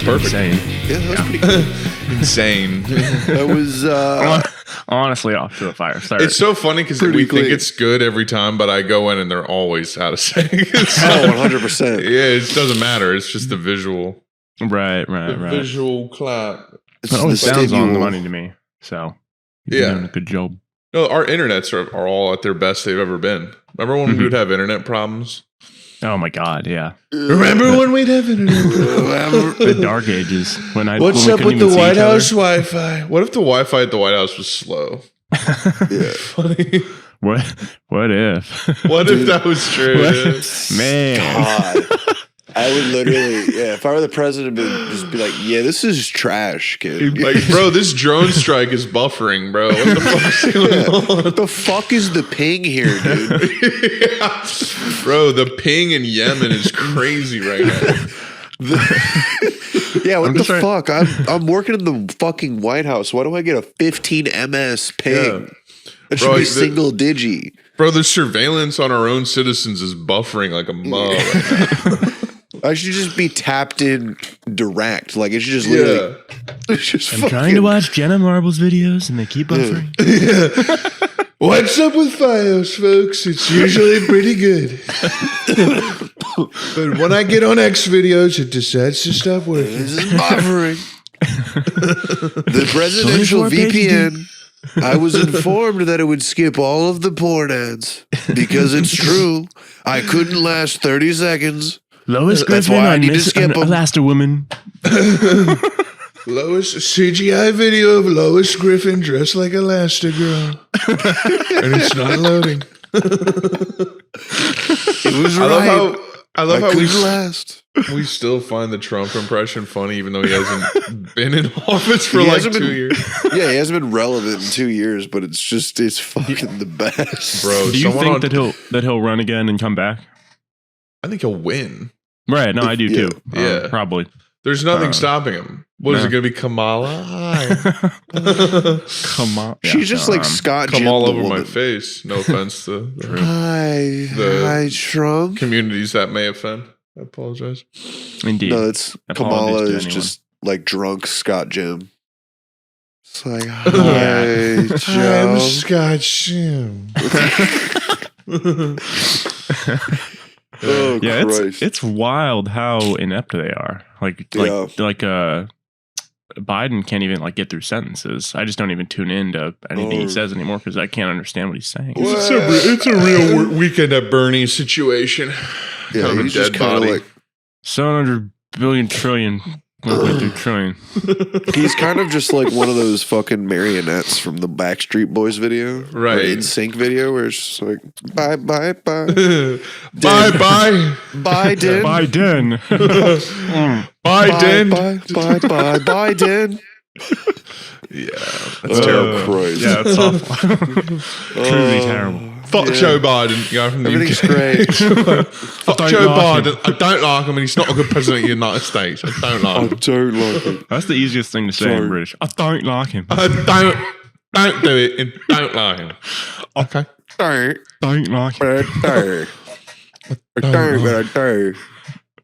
perfect. Insane. Yeah, that was pretty cool. Insane. That was Honestly, off to a fire start. It's so funny because we think it's good every time, but I go in and they're always out of sync. 100%. Yeah, it doesn't matter. It's just the visual. right. Visual clap. It's It always the sounds on the stimule. money to me. So, you're Yeah. doing a good job. No, our internets are all at their best they've ever been. Remember when we would have internet problems? Oh my God, yeah. Remember when we'd have internet problems? The dark ages. What's up with the White House Wi-Fi? What if the Wi-Fi at the White House was slow? Yeah. Funny. What if? What if that was true? Man. God. I would literally, if I were the president, just be like, yeah, this is trash, kid. Like, bro, this drone strike is buffering, bro. What the fuck's going on? What the fuck is the ping here, dude? Yeah. Bro, the ping in Yemen is crazy right now. Yeah, what I'm the just trying- fuck? I'm working in the fucking White House. Why do I get a 15 MS ping? Yeah. That should Bro, be the- single digi. Bro, the surveillance on our own citizens is buffering like a mug right now. I should just be tapped in direct. Like it should just literally. It's just I'm trying to watch Jenna Marbles videos and they keep buffering. What's up with Fios, folks? It's usually pretty good. But when I get on X videos, it decides to stop working. This is buffering. The presidential 24 pages VPN. I was informed that it would skip all of the porn ads because it's true. I couldn't last 30 seconds. Lois That's Griffin why I on need to skip 'em. Elasti-Woman. Lois CGI video of Lois Griffin dressed like Elastigirl, and it's not loading. It was right. I love I how couldn't last. we still find the Trump impression funny, even though he hasn't been in office for He like hasn't 2 been- years. Yeah, he hasn't been relevant in 2 years, but it's fucking the best. Bro, Do you someone think that he'll run again and come back? I think he'll win. Right. No, I do Yeah. too. Yeah. Probably. There's nothing stopping him. What is no. it going to be, Kamala? Hi. Come on. She's just like Scott Come Jim, all the over my woman. face. No offense to the Hi, Trump. communities that may offend. I apologize. Indeed. No, it's Apologies Kamala to is anyone. just like drunk Scott Jim. It's like, Yeah. hi, Joe. I'm Scott Jim. Oh, Yeah, Christ. it's wild how inept they are. Like Biden can't even like get through sentences. I just don't even tune in to anything he says anymore because I can't understand what he's saying. It's a real weekend at Bernie's situation. Yeah, kind of a he's just dead kind of body. like 700 billion trillion. 1.3 trillion. he's kind of just like one of those fucking marionettes from the Backstreet Boys video, Right. Or In Sync video, where it's just like bye, Bye bye. Biden, Biden. Biden. bye, Biden. Yeah. That's terrible. Christ. Yeah, it's awful. Truly terrible. Fuck Yeah. Joe Biden. The guy from the Everything's UK. great. Fuck don't Joe like Biden. I don't like him and he's not a good president of the United States. I don't I like him. don't like it. That's the easiest thing to say Sorry. in British. I don't like him. I don't do it and don't like him. Okay. Don't, Don't like him. but I do. I do, but I do.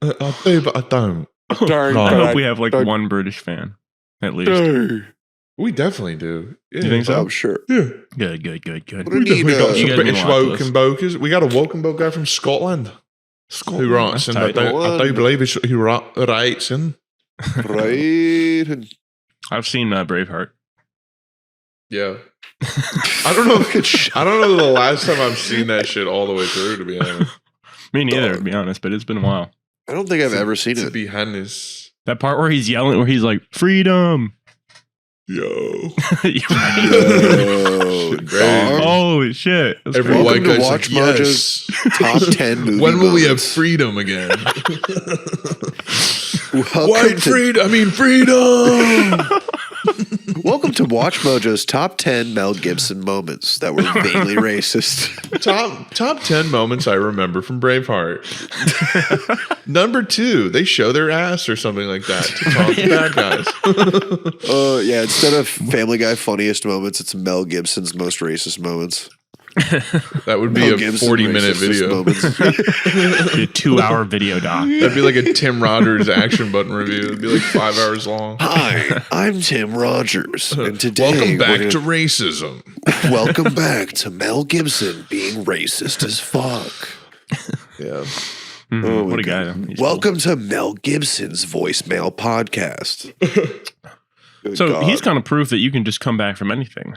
I do, but I don't. Don't, I but hope we have like don't one British fan at least. do. We definitely do. Yeah. You think so? I'm sure. Yeah. Good. What We do definitely got You some guys British mean a lot to woke us. and bokers. We got a woke and boke guy from Scotland who writes, That's and I tight. do believe he writes in. Right. I've seen Braveheart. Yeah. I don't know. I don't know the last time I've seen that shit all the way through, to be honest. Me neither, to be honest, but it's been a while. I don't think I've ever seen To it. be honest. That part where he's yelling, where he's like, freedom. Yo. Yo, Great. dog. Holy shit. That's Every crazy. white Welcome to guy's Watch like, Mojo's yes. Top 10 movie When will we have moments. freedom again? Welcome to, freedom. welcome to Watch Mojo's Top 10 Mel Gibson moments that were vaguely racist. top 10 moments I remember from Braveheart. Number 2, they show their ass or something like that to talk to bad guys. Yeah, instead of Family Guy funniest moments, it's Mel Gibson's most racist moments. That would be Mel a Gibson 40-minute racist video. moments. Be a 2-hour video doc. That'd be like a Tim Rogers action button review. It'd be like 5 hours long. Hi, I'm Tim Rogers, and today Welcome back we're to gonna- racism. welcome back to Mel Gibson being racist as fuck. Yeah. Mhm. Oh my What a guy. God. He's Welcome to Mel Gibson's voicemail podcast. Good So God. he's kind of proof that you can just come back from anything,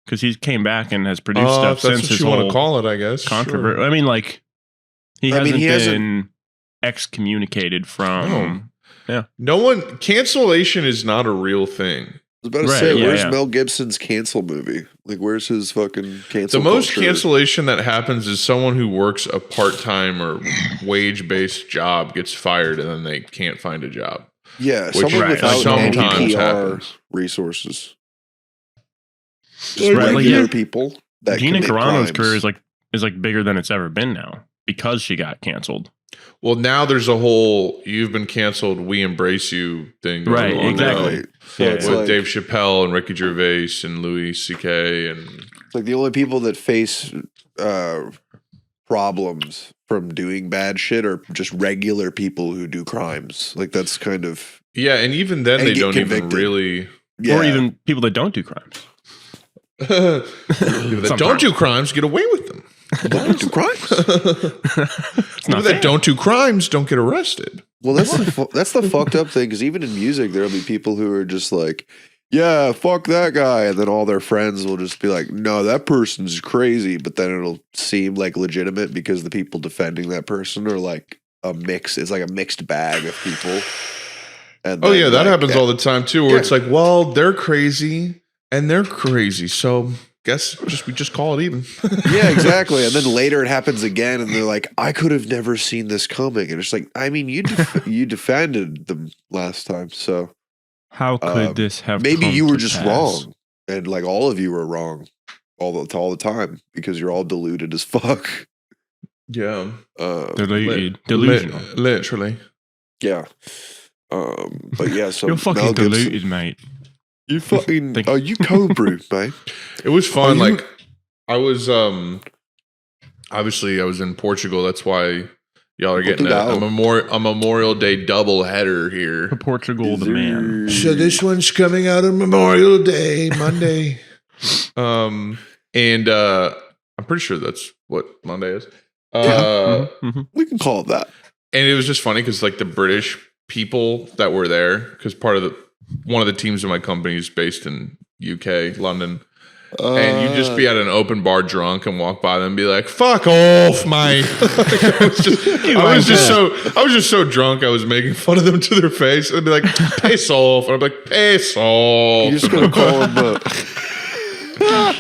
because he came back and has produced If stuff that's since what his you want whole to call it, I guess. controversy. Sure. I mean, like he hasn't he hasn't- been excommunicated from. No one, cancellation is not a real thing. I was about to Right, say, yeah, where's yeah. Mel Gibson's cancel movie? Like, where's his fucking cancel? The most culture? cancellation that happens is someone who works a part-time or wage-based job gets fired and then they can't find a job. Yeah, Which someone right, without any sometimes PR happens. resources. Just Right, like, regular yeah. people that Gina commit Carano's crimes. career is like bigger than it's ever been now because she got canceled. Well, now there's a whole "you've been canceled, we embrace you" thing going Right, on exactly. now Right. So Yeah, it's with like, Dave Chappelle and Ricky Gervais and Louis C.K. and it's like the only people that face problems from doing bad shit are just regular people who do crimes. Like that's kind of yeah, and even then And they get don't even convicted. really. yeah. Or even people that don't do crimes. People that don't Sometimes. do crimes get away with them. don't do crimes. It's People not that fair. don't do crimes don't get arrested. Well, that's the fucked up thing because even in music, there'll be people who are just like, yeah, fuck that guy, and then all their friends will just be like, no, that person's crazy, but then it'll seem like legitimate because the people defending that person are like a mix. It's like a mixed bag of people. And Oh then, yeah, that like, happens all the time too. Where Yeah. it's like, well, they're crazy and they're crazy, so guess we just call it even. Yeah, exactly. And then later it happens again, and they're like, I could have never seen this coming. And it's like, I mean, you defended them last time, so How could this have? maybe come you were to just pass? wrong, and like all of you were wrong all the time because you're all deluded as fuck. Yeah, Delusional. literally. Yeah. But yeah, so You're fucking Mel Gibson- deluded, mate. You fucking Thank- are you cold brew, mate? It was fun. Are you- Like I was obviously I was in Portugal. That's why y'all are getting a Memorial Day double header here. Portugal, the man. So this one's coming out on Memorial Day, Monday. And I'm pretty sure that's what Monday is. Mhm. We can call it that. And it was just funny because like the British people that were there, because one of the teams in my company is based in UK, London. And you just be at an open bar drunk and walk by them and be like, fuck off, mate. I was just so drunk I was making fun of them to their face. And they'd be like, piss off. And I'm like, piss off. You're just gonna call him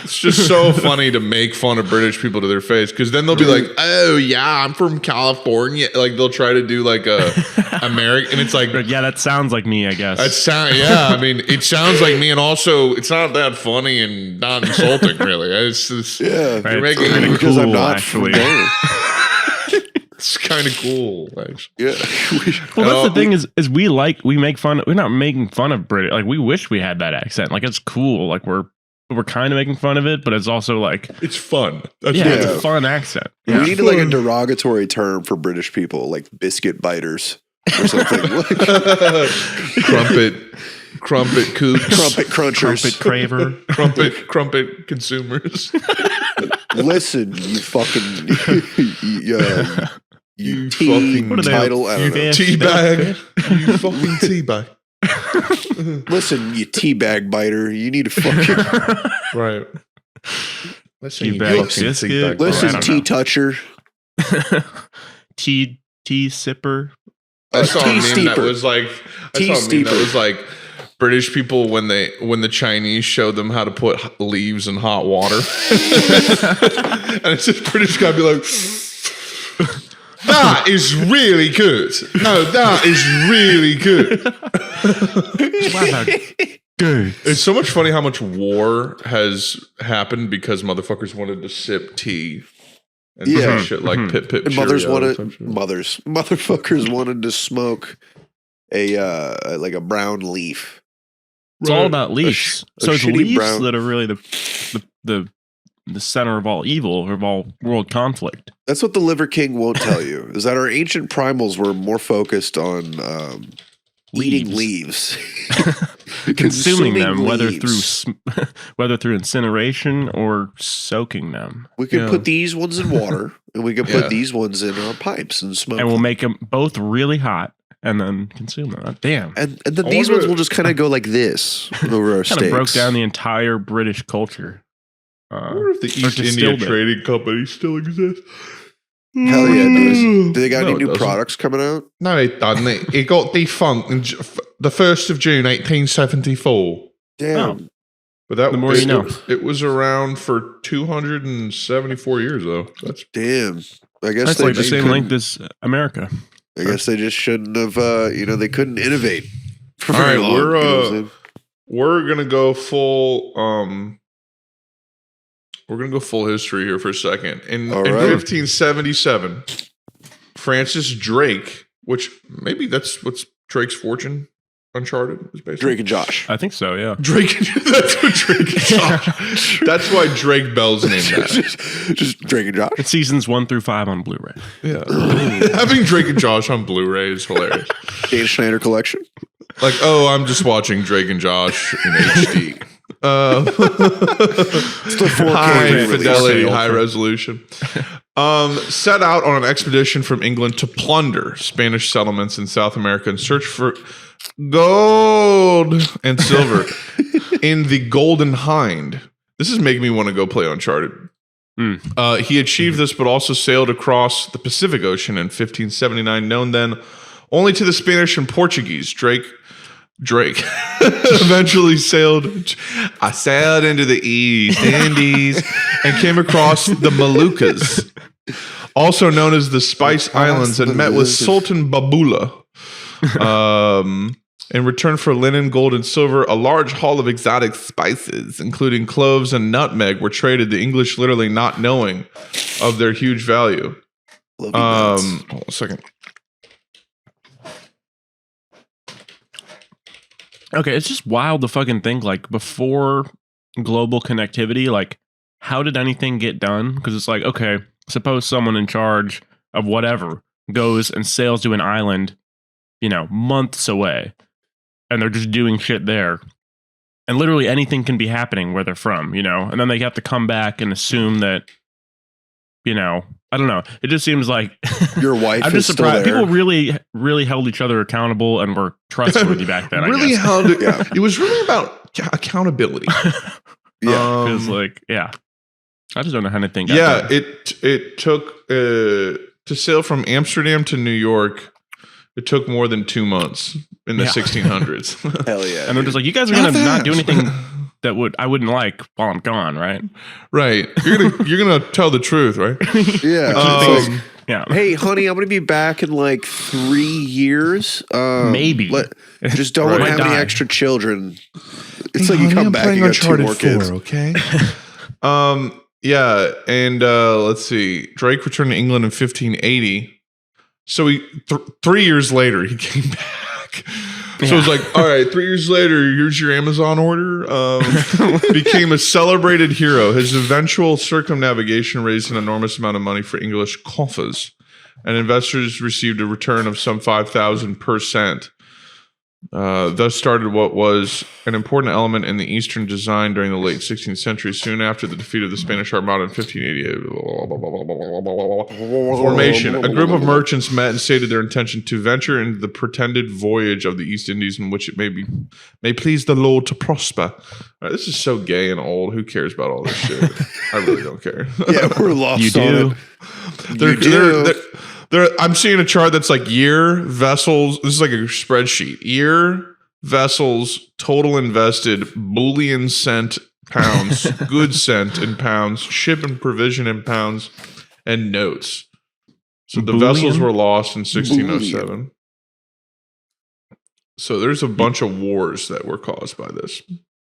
It's just so funny to make fun of British people to their face, because then they'll be like, oh yeah, I'm from California. Like they'll try to do like a American, and it's like, Yeah, that sounds like me, I guess. I mean, it sounds like me, and also it's not that funny and not insulting, really. It's yeah, Right, you're making it's kinda because I'm cool, not actually. from there. it's kind of cool, actually. Yeah. Well, that's the thing is we make fun. We're not making fun of British. Like we wish we had that accent. Like it's cool. Like we're kind of making fun of it, but it's also like It's fun. That's yeah, it's Yeah. a fun accent. We need like a derogatory term for British people, like biscuit biters or something. Crumpet coops, Crumpet crunchers. Trumpet craver. crumpet consumers. Listen, you fucking you tea fucking- What are they? title. I don't know. Teabag. You fucking teabag. Listen, you teabag biter. You need to fucking Right. Listen, Teabag biscuit. listen, I don't tea know. toucher. tea sipper. I saw a tea meme that steeper. was like Tea steeper. British people when the Chinese showed them how to put leaves in hot water, and it's this British guy be like, "That is really good. No, that is really good." Good. It's so much funny how much war has happened because motherfuckers wanted to sip tea and Yeah. shit like pip pip. And mothers Cheerio wanted type shit. motherfuckers wanted to smoke a like a brown leaf. It's all about leaves. a So it's shitty leaves brown- that are really the the center of all evil, of all world conflict. That's what the Liver King won't tell you, is that our ancient primals were more focused on eating leaves. Consuming them, leaves. whether through incineration or soaking them. We could put these ones in water, and we could put these ones in our pipes and smoke and we'll them. make them both really hot and then consume them. Damn. And then these ones will just kind of go like this over our steaks. Kind of broke down the entire British culture. I wonder if the East India Trading Company still exists. Hell yeah, do they got any new products coming out? No, it doesn't. It got defunct on the 1st of June, 1874. Damn. Oh. But that The more you know. It was around for 274 years, though. That's Damn. I guess That's they like the just same couldn't- length as America. I guess they just shouldn't have, they couldn't innovate for all very right. long. you know what I'm saying? We're gonna go full. We're gonna go full history here for a second. In All right. 1577, Francis Drake, which maybe that's what's Drake's Fortune Uncharted is based on. Drake and Josh. I think so, yeah. Drake. That's what Drake and Josh. That's why Drake Bell's named that. just Drake and Josh. It's seasons 1 through 5 on Blu-ray. Yeah. Having Drake and Josh on Blu-ray is hilarious. Dan Schneider collection. Like, oh, I'm just watching Drake and Josh in HD. It's the 4K High release. fidelity, high resolution. Set out on an expedition from England to plunder Spanish settlements in South America and search for gold and silver in the Golden Hind. This is making me want to go play Uncharted. He achieved this, but also sailed across the Pacific Ocean in 1579, known then only to the Spanish and Portuguese. Drake eventually sailed. I sailed into the East Indies and came across the Moluccas, also known as the Spice Islands, and met with Sultan Babula. In return for linen, gold, and silver, a large haul of exotic spices, including cloves and nutmeg, were traded. The English literally not knowing of their huge value. Love you nuts. Hold on a second. Okay, it's just wild to fucking think, like, before global connectivity, like, how did anything get done? Because it's like, okay, suppose someone in charge of whatever goes and sails to an island, months away, and they're just doing shit there. And literally anything can be happening where they're from, and then they have to come back and assume that, I don't know. It just seems like Your wife I'm is just still surprised. there. People really held each other accountable and were trustworthy back then. Really I guess. held it. It was really about accountability. Yeah. Feels like, I just don't know how anything got Yeah, done. it took to sail from Amsterdam to New York. It took more than 2 months in the 1600s. Hell yeah. And they're just like, you guys are Not gonna not do fast. anything that I wouldn't like while I'm gone, right? Right. You're gonna tell the truth, right? Yeah. It's like, Yeah, hey, honey, I'm going to be back in like 3 years. Maybe. Just don't Right. have any Die. extra children. It's like you come back and you got 2 more kids. Okay. Yeah, and let's see. Drake returned to England in 1580. So 3 years later, he came back. So it's like, all right, 3 years later, here's your Amazon order. Became a celebrated hero. His eventual circumnavigation raised an enormous amount of money for English coffers, and investors received a return of some 5,000%. Thus started what was an important element in the Eastern design during the late 16th century. Soon after the defeat of the Spanish Armada in 1588, formation. A group of merchants met and stated their intention to venture into the pretended voyage of the East Indies, in which it may please the Lord to prosper. This is so gay and old. Who cares about all this shit? I really don't care. Yeah, we're lost you on do. it. I'm seeing a chart that's like year, vessels. This is like a spreadsheet. Year, vessels, total invested, bullion sent pounds, goods sent in pounds, ship and provision in pounds, and notes. So the vessels were lost in 1607. So there's a bunch of wars that were caused by this.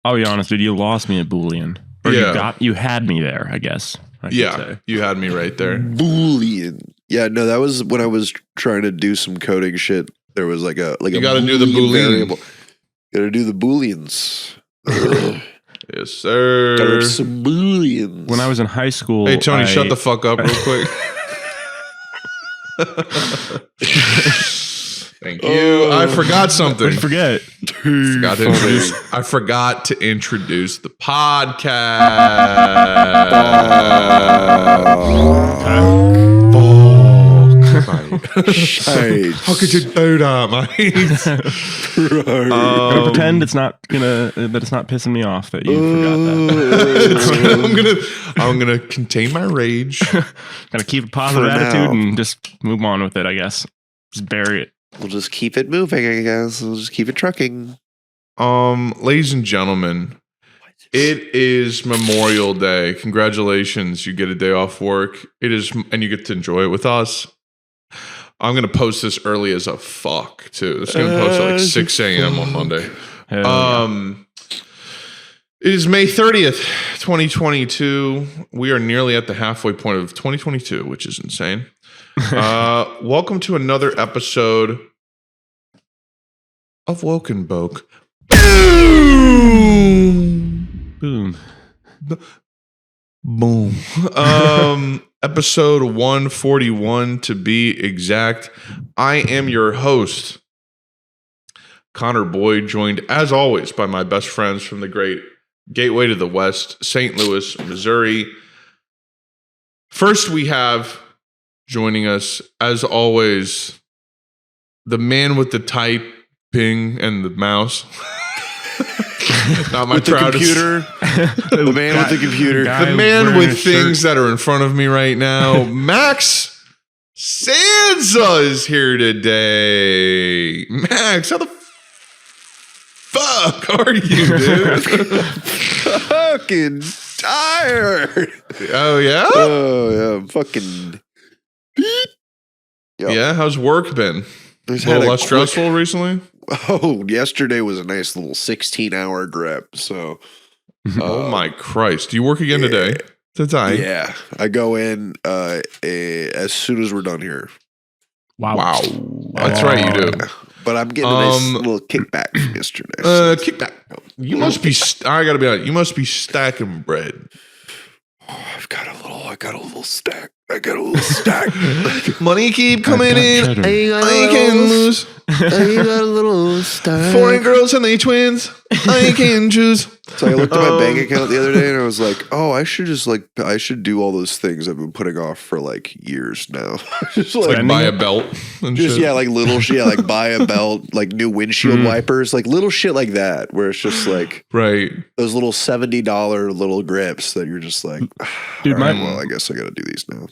I'll be honest, dude. You lost me at Boolean. Or Yeah. you had me there, I guess. I should Yeah, say. you had me right there. Boolean. Yeah, no, that was when I was trying to do some coding shit. There was like a You gotta do the Boolean. variable. Got to do the booleans. Yes, sir. Got some millions. When I was in high school, Hey, Tony, shut the fuck up real quick. Thank you. I forgot something. What'd you forget? I forgot to introduce the podcast. How could you do that, mate? Pretend it's not pissing me off that you forgot that. I'm gonna contain my rage. Gotta keep a positive attitude and just move on with it, I guess. Just bury it. We'll just keep it moving, I guess. We'll just keep it trucking. Ladies and gentlemen, it is Memorial Day. Congratulations, you get a day off work. It is, and you get to enjoy it with us. I'm gonna post this early as a fuck too. It's gonna post at like 6 a.m. on Monday. It is May 30th, 2022. We are nearly at the halfway point of 2022, which is insane. Welcome to another episode of Woke and Boke. Boom. Boom. Episode 141 to be exact. I am your host, Connor Boyd, joined as always by my best friends from the great Gateway to the West, St. Louis, Missouri. First, we have joining us, as always, the man with the typing and the mouse. Not my with proudest. The computer. The man with the computer. The man with things that are in front of me right now. Max Sansa is here today. Max, how the fuck are you, dude? Fucking tired. Oh, yeah? Oh, yeah. I'm fucking... Yep. Yeah, how's work been? A little less stressful recently? Oh, yesterday was a nice little 16-hour grip. So, oh my Christ! Do you work again today? Yeah, I go in as soon as we're done here. Wow. That's right, you do. But I'm getting a nice little kickback from yesterday. Kickback. You must be. I gotta be honest. You must be stacking bread. Oh, I got a little stack. Money keep coming in. Cheddar. I can't lose. I got a little stack. Foreign girls and they twins. I can't choose. So I looked at my bank account the other day and I was like, oh, I should do all those things I've been putting off for like years now. Just like buy a belt and just shit. Yeah, like little shit, like buy a belt, like new windshield wipers, like little shit like that, where it's just like right, those little $70 little grips that you're just like, dude, well, I guess I got to do these now.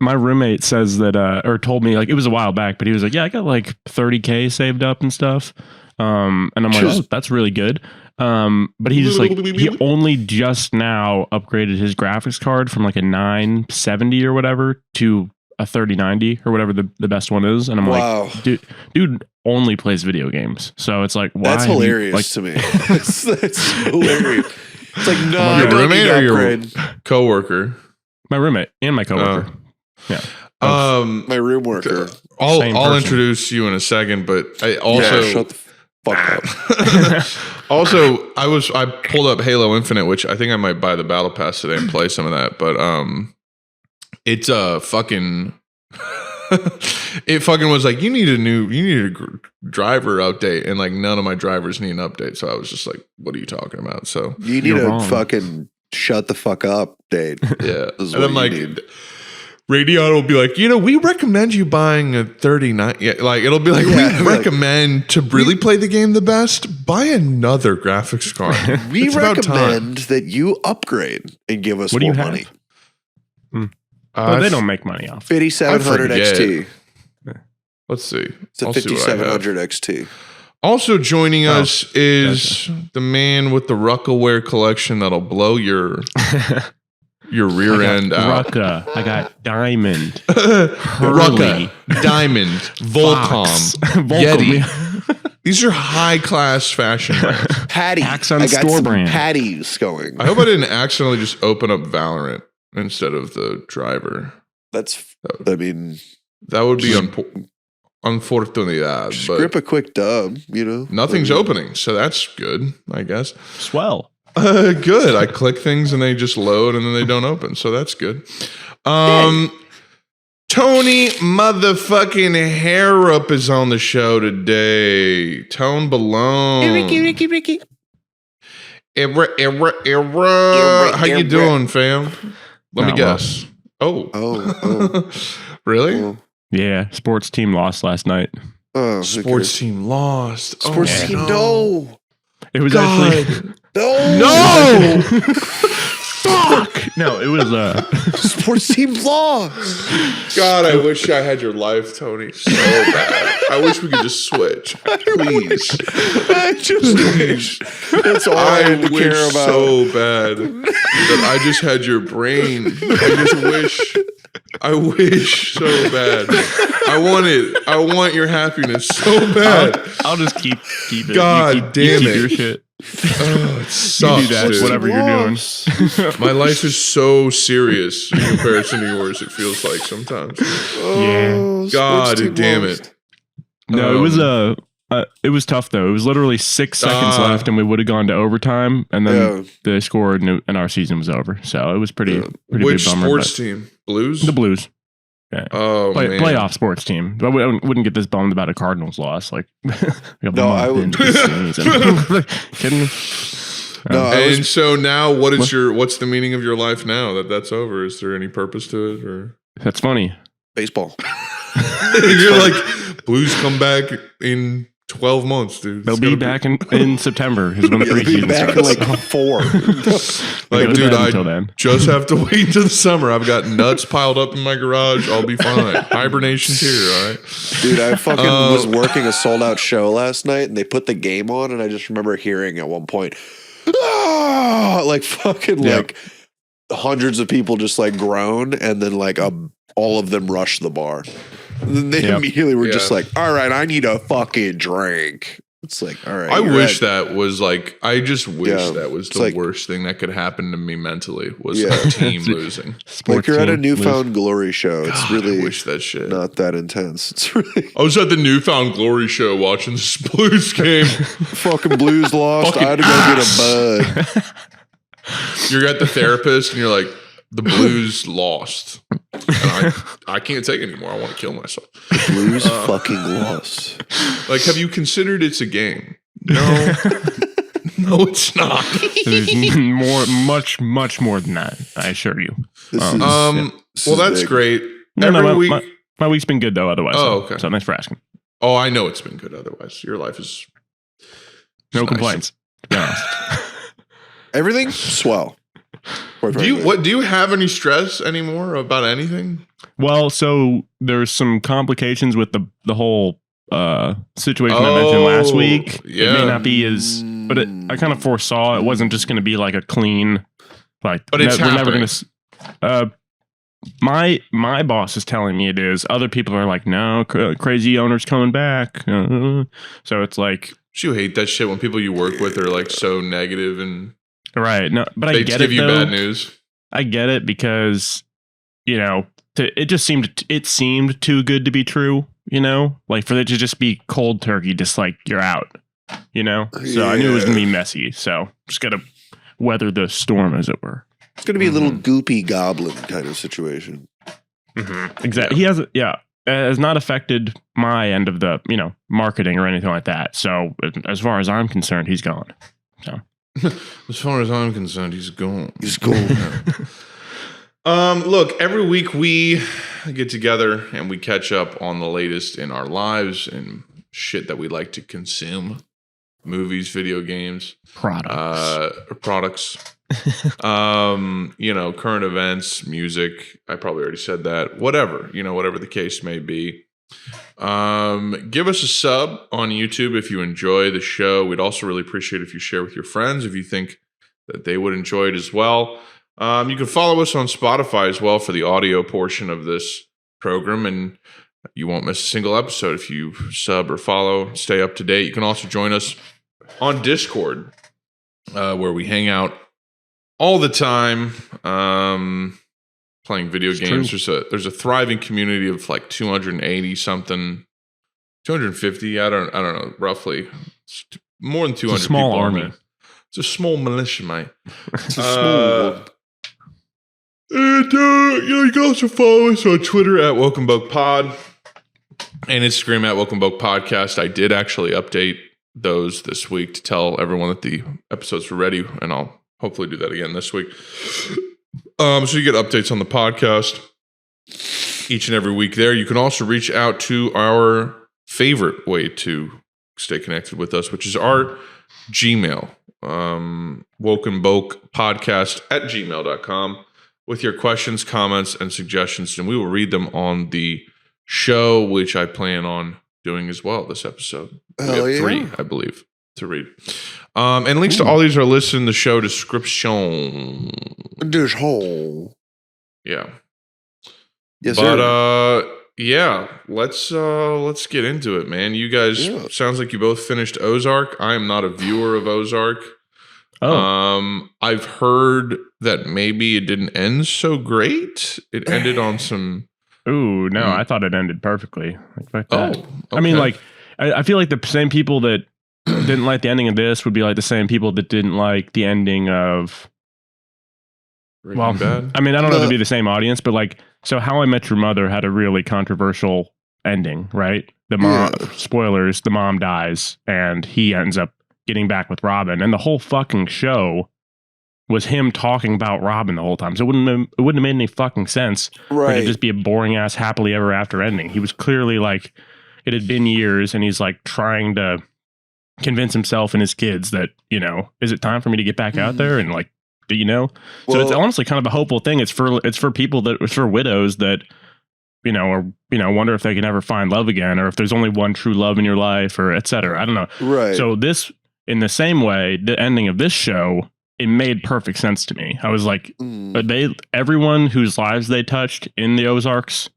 My roommate says that, or told me, like, it was a while back, but he was like, yeah, I got like 30K saved up and stuff. And I'm like, oh, that's really good. But he just like, he only just now upgraded his graphics card from like a 970 or whatever to a 3090 or whatever the best one is. And I'm like, dude only plays video games. So it's like, why? That's hilarious to me. That's hilarious. It's like, no, your roommate or your coworker? My roommate and my coworker. Yeah. My room worker. I'll introduce you in a second, but I also shut the fuck up. Also, I pulled up Halo Infinite, which I think I might buy the battle pass today and play some of that. But it's a fucking it fucking was like you need a driver update, and like none of my drivers need an update. So I was just like, what are you talking about? So you need a fucking shut the fuck up date. Yeah, and I'm like. Radeon will be like, we recommend you buying a 39. Yeah, like it'll be like, we recommend to really play the game the best, buy another graphics card. We recommend that you upgrade and give us more money. Well, they don't make money off 5700 XT. Let's see. It's a 5700 XT. Also joining us is the man with the Ruckaware collection that'll blow your rear end out. Rucka. I got Diamond. Rucka. Diamond. Volcom. Yeti. These are high class fashion brands. Patty. Axon store brand. Patties going. I hope I didn't accidentally just open up Valorant instead of the driver. That would be unfortunidad. Just grip a quick dub, Nothing's opening, so that's good, I guess. Swell. Good. I click things and they just load and then they don't open. So that's good. Tony motherfucking Harrop is on the show today. Tone Balone. Ricky. How you doing, fam? Let me guess. Oh. Really? Oh. Yeah, sports team lost last night. Oh, Sports team lost. Sports team, no. It was God. actually No! fuck. No, it was Sports team lost. God, I wish I had your life, Tony, so bad. I wish we could just switch. Please. I just wish. That's all I had to wish care about. so bad that I just had your brain. I wish so bad. I want your happiness so bad. I'll just keep it. God you damn keep it. your shit. Oh, it sucks. You do that, dude. whatever you're doing. My life is so serious in comparison to yours, it feels like sometimes. Oh, God sports team damn lost. it. No, it was tough though. It was literally 6 seconds left, and we would have gone to overtime, and then they scored, and our season was over. So it was pretty Which big bummer. sports team? Blues? The Blues. Yeah. Oh, man. Playoff sports team. But I wouldn't get this bummed about a Cardinals loss. Like, I wouldn't. Kidding me? No, And so now, what's the meaning of your life now that that's over? Is there any purpose to it, or That's funny. baseball. you're like Blues come back in 12 months, dude? They'll be back in September. Is when the They'll be preseason back in starts. like 4. Like, dude, until then. just have to wait until the summer. I've got nuts piled up in my garage. I'll be fine. Hibernation's here, all right? Dude, I fucking was working a sold out show last night, and they put the game on, and I just remember hearing at one point, like fucking like hundreds of people just like groan, and then like all of them rush the bar. And then they immediately were just like, all right, I need a fucking drink. It's like, all right. I wish that was like, I just wish that was the like, worst thing that could happen to me mentally was a team losing. Like you're at a Newfound Glory show. It's really I wish that shit. not that intense. It's really I was at the Newfound Glory show watching the Blues game. fucking Blues lost. I had to go get a bud. You're at the therapist and you're like, the Blues lost. And I can't take it anymore. I want to kill myself. Blues fucking lost. Like, have you considered it's a game? No. No, it's not. There's much more than that. I assure you. Well, that's big. great. No, Every week. my week's been good though. Otherwise, okay. So thanks for asking. Oh, I know it's been good. Otherwise, your life is No nice. complaints. To be honest. Everything swell. Do you have any stress anymore about anything? Well, so there's some complications with the whole situation I mentioned last week. Yeah. It may not be as, but I kind of foresaw it wasn't just going to be like a clean, like. But it's we're never happening. going to. My boss is telling me it is. Other people are like, no, crazy owner's coming back. So it's like, You hate that shit when people you work with are like so negative and right? No, but I they get give it. you though. bad news. I get it because, it just seemed too good to be true, like for it to just be cold turkey, just like you're out, So I knew it was going to be messy. So just got to weather the storm, as it were. It's going to be a little goopy goblin kind of situation. Exactly. He has not affected my end of the, marketing or anything like that. So as far as I'm concerned, he's gone. So. As far as I'm concerned, he's gone. He's cool. Look, every week we get together and we catch up on the latest in our lives and shit that we like to consume. Movies, video games, products. Current events, music. I probably already said that. Whatever the case may be. Give us a sub on YouTube if you enjoy the show. We'd also really appreciate if you share with your friends if you think that they would enjoy it as well. You can follow us on Spotify as well for the audio portion of this program, and you won't miss a single episode if you sub or follow, stay up to date. You can also join us on Discord, where we hang out all the time, playing video games. There's a thriving community of like 280 something, 250. I don't know, roughly. It's more than 200. It's a small people army. It's a small militia, mate. It's a small one. And you can also follow us on Twitter at Welcome Boke Pod and Instagram at Welcome Boke Podcast. I did actually update those this week to tell everyone that the episodes were ready, and I'll hopefully do that again this week. So you get updates on the podcast each and every week there. You can also reach out to our favorite way to stay connected with us, which is our Gmail, wokenbokepodcast@gmail.com, with your questions, comments, and suggestions, and we will read them on the show, which I plan on doing as well this episode. We have 3, I believe, to read. And links to all these are listed in the show description. This hole. Yeah. Yes, but sir. yeah, let's get into it, man. You guys sounds like you both finished Ozark. I am not a viewer of Ozark. I've heard that maybe it didn't end so great. It ended on some Ooh, no, I thought it ended perfectly. Like that. Okay. I mean, like, I feel like the same people that didn't like the ending of this would be like the same people that didn't like the ending of Breaking Bad. I mean, I don't know if it'd be the same audience, but like, so How I Met Your Mother had a really controversial ending, right? The mom, spoilers, the mom dies and he ends up getting back with Robin, and the whole fucking show was him talking about Robin the whole time. So it wouldn't have made any fucking sense. Right. It'd just be a boring ass happily ever after ending. He was clearly like, it had been years and he's like trying to convince himself and his kids that, you know, is it time for me to get back out there? And like, do you know? So it's honestly kind of a hopeful thing. It's for people it's for widows that, you know, or, you know, wonder if they can ever find love again, or if there's only one true love in your life, or et cetera. I don't know. Right. So this, in the same way, the ending of this show, it made perfect sense to me. I was like, everyone whose lives they touched in the Ozarks,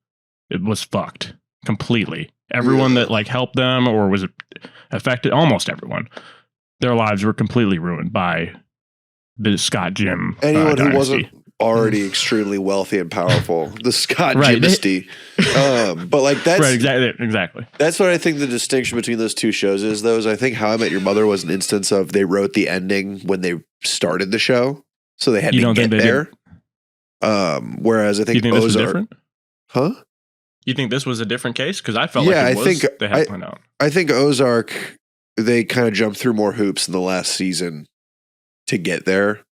it was fucked completely. Everyone that like helped them or was affected, almost everyone, their lives were completely ruined by the Scott Jim. Anyone who wasn't already extremely wealthy and powerful, the Scott Jimesty. But like that's right, exactly. That's what I think the distinction between those two shows is. Though, is I think How I Met Your Mother was an instance of they wrote the ending when they started the show, so they had to get there. Whereas I think this was different. Huh? You think this was a different case? Because I felt like they had planned out. I think Ozark, they kind of jumped through more hoops in the last season to get there.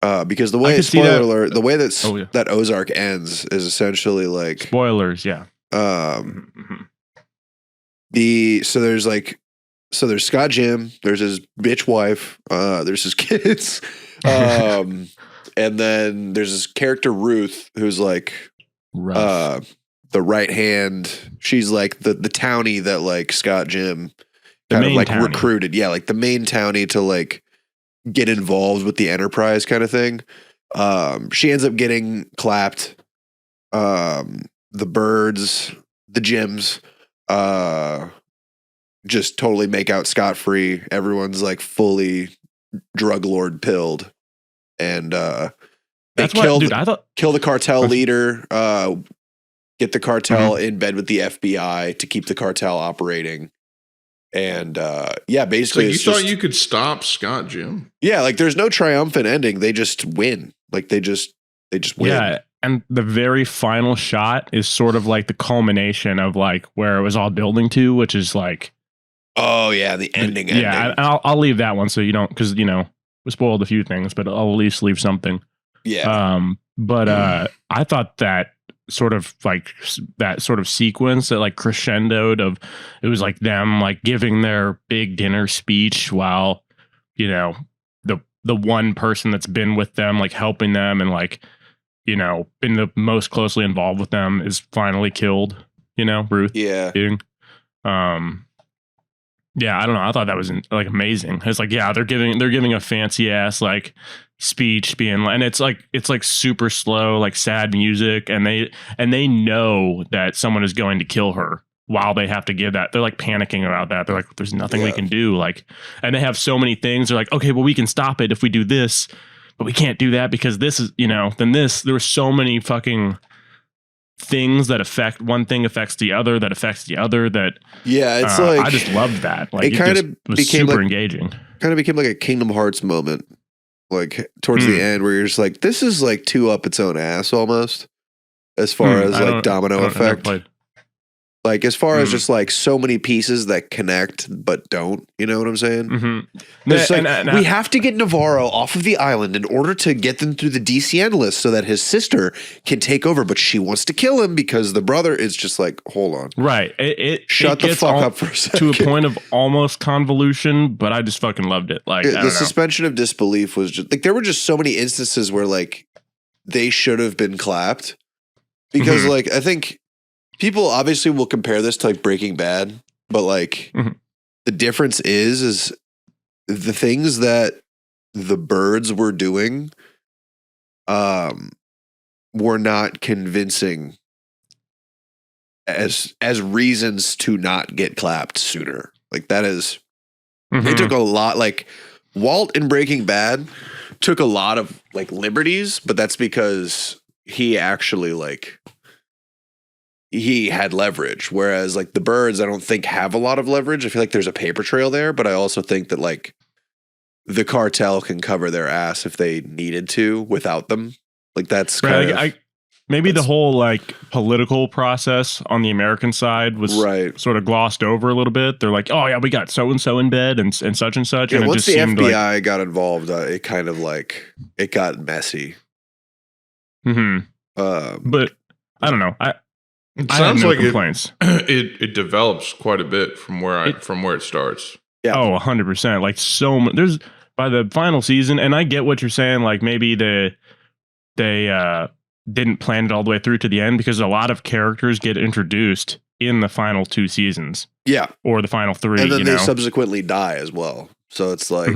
Because the way, spoiler alert, the way that Ozark ends is essentially like spoilers, yeah. So there's Scott Jim, there's his bitch wife, there's his kids, and then there's this character Ruth who's like the right hand. She's like the townie that like Scott Jim kind of like townie. Recruited, yeah, like the main townie to like get involved with the enterprise kind of thing. She ends up getting clapped. The birds, the Jims, just totally make out scot-free. Everyone's like fully drug lord pilled. And they kill the cartel leader, get the cartel in bed with the FBI to keep the cartel operating. And basically, so you thought you could stop Scott Jim? Yeah, like there's no triumphant ending. They just win. Like they just win. Yeah, and the very final shot is sort of like the culmination of like where it was all building to, which is like, oh yeah, the ending. Yeah, I'll leave that one so you don't, because you know we spoiled a few things, but I'll at least leave something. Yeah. I thought that sort of sequence that like crescendoed of, it was like them like giving their big dinner speech while, you know, the one person that's been with them, like helping them and like, you know, been the most closely involved with them is finally killed, you know, Ruth. Yeah. Yeah, I don't know. I thought that was like amazing. It's like, yeah, they're giving a fancy ass like speech, and it's like super slow, like sad music, and they know that someone is going to kill her while they have to give that. They're like panicking about that. They're like, there's nothing we can do. Like, and they have so many things. They're like, okay, well, we can stop it if we do this, but we can't do that because this is, you know, then this. There were so many fucking things that affect one thing affects the other that affects the other. That it's like I just loved that. Like it kind of was became super like, engaging. Kind of became like a Kingdom Hearts moment, like towards the end, where you're just like, this is like too up its own ass almost, as far as like domino effect. Like as far as just like so many pieces that connect but don't, you know what I'm saying? Mm-hmm. We have to get Navarro off of the island in order to get them through the DCN list so that his sister can take over, but she wants to kill him because the brother is just like, hold on. Right. Shut the fuck up for a second. To a point of almost convolution, but I just fucking loved it. Like the suspension of disbelief was just like, there were just so many instances where like they should have been clapped because like, I think people obviously will compare this to like Breaking Bad, but like the difference is the things that the birds were doing were not convincing as reasons to not get clapped sooner. Like that is they took a lot, like Walt in Breaking Bad took a lot of like liberties, but that's because he actually like he had leverage, whereas like the birds, I don't think have a lot of leverage. I feel like there's a paper trail there, but I also think that like the cartel can cover their ass if they needed to without them. Like that's kind of maybe the whole like political process on the American side was sort of glossed over a little bit. They're like, oh yeah, we got so and so in bed and such and such. Yeah, and once it just the FBI got involved, it kind of like it got messy. But I don't know. It I sounds have no like complaints. It develops quite a bit from where it starts. Yeah. Oh, 100%. Like there's by the final season, and I get what you're saying. Like maybe they didn't plan it all the way through to the end because a lot of characters get introduced in the final 2 seasons. Yeah. Or the final 3. And then they subsequently die as well. So it's like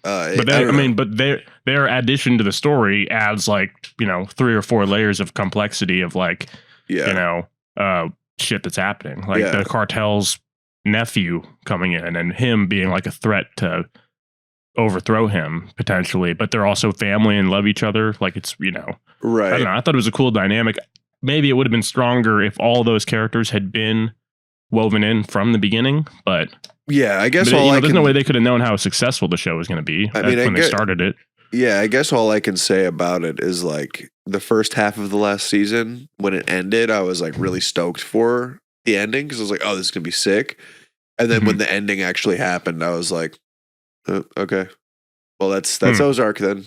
but their addition to the story adds like, 3 or 4 layers of complexity of like shit that's happening. Like the cartel's nephew coming in and him being like a threat to overthrow him potentially, but they're also family and love each other. Like it's, right. I don't know. I thought it was a cool dynamic. Maybe it would have been stronger if all those characters had been woven in from the beginning, but yeah, I guess there's no way they could have known how successful the show was going to be when they started it. Yeah, I guess all I can say about it is like the first half of the last season, when it ended, I was like really stoked for the ending because I was like, oh, this is going to be sick. And then when the ending actually happened, I was like, okay, well, that's Ozark then.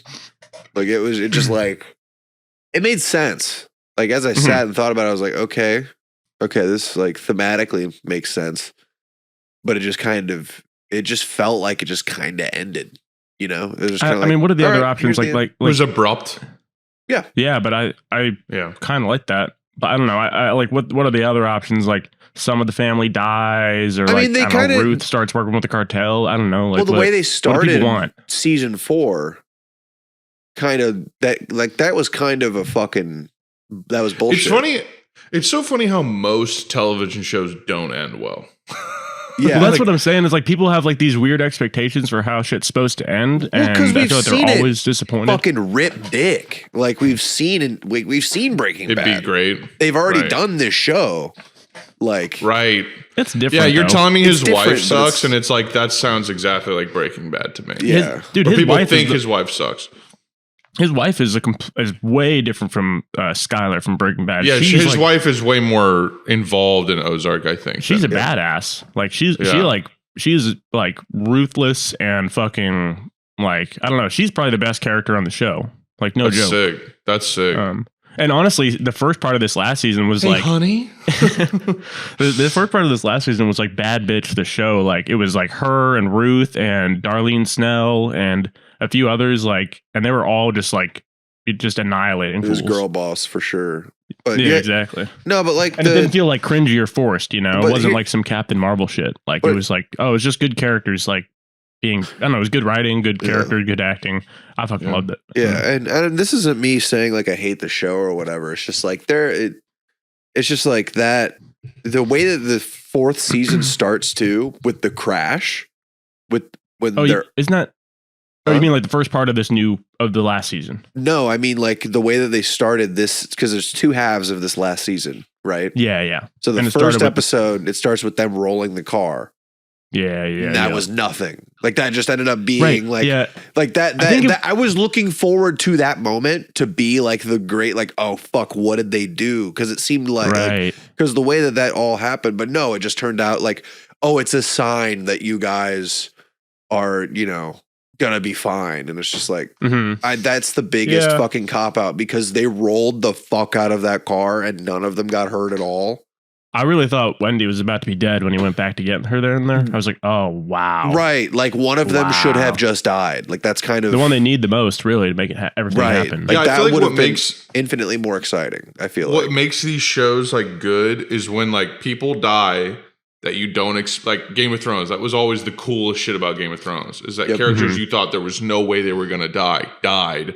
Like it just like, it made sense. Like as I sat and thought about it, I was like, okay, this like thematically makes sense. But it just felt like it just kind of ended. It was just I mean, what are the other options? Like it was abrupt. Yeah. Yeah, but I kind of like that. But I don't know. I like what are the other options? Like some of the family dies, or Ruth starts working with the cartel. I don't know. Like, the way they started season 4, kind of that was kind of a fucking that was bullshit. It's funny. It's so funny how most television shows don't end well. Yeah, well, that's what I'm saying. Is like people have like these weird expectations for how shit's supposed to end, and I feel like they're always disappointed. Fucking rip dick, like we've seen Breaking Bad. It'd be great. They've already done this show, like It's different. Yeah, you're telling me his wife sucks, it's and it's like that sounds exactly like Breaking Bad to me. Yeah, his people think his wife sucks. His wife is way different from Skylar from Breaking Bad. Yeah, his wife is way more involved in Ozark, I think. She's a badass. Like she's like ruthless and fucking like I don't know. She's probably the best character on the show. Like no joke. That's sick. And honestly, the first part of this last season was honey. the first part of this last season was like bad bitch the show. Like it was like her and Ruth and Darlene Snell and a few others, like, and they were all just like just annihilating. It was girl boss for sure. But yeah, exactly. No, but like and it didn't feel like cringy or forced. It wasn't like some Captain Marvel shit. Like it was like, oh, it was just good characters. Like being, I don't know, it was good writing, good character, good acting. I fucking loved it. Yeah, and this isn't me saying like I hate the show or whatever. It's just like it's just like that. The way that the 4th season starts too with the crash, isn't that Oh, you mean like the first part of the last season? No, I mean like the way that they started this, because there's two halves of this last season, right? Yeah. So the first episode, it starts with them rolling the car. Yeah. And that was nothing. Like that just ended up being like that. I was looking forward to that moment to be like the great, like, oh fuck, what did they do? Because it seemed like because the way that all happened, but no, it just turned out like, oh, it's a sign that you guys are, gonna be fine. And it's just like, that's the biggest fucking cop out, because they rolled the fuck out of that car and none of them got hurt at all. I really thought Wendy was about to be dead when he went back to get her there. I was like, oh, wow. Right. Like one of them should have just died. Like that's kind of the one they need the most, really, to make it everything happen. Like I feel like what makes infinitely more exciting. I feel what makes these shows like good is when like people die that you don't like Game of Thrones. That was always the coolest shit about Game of Thrones, is that characters you thought there was no way they were going to die, died.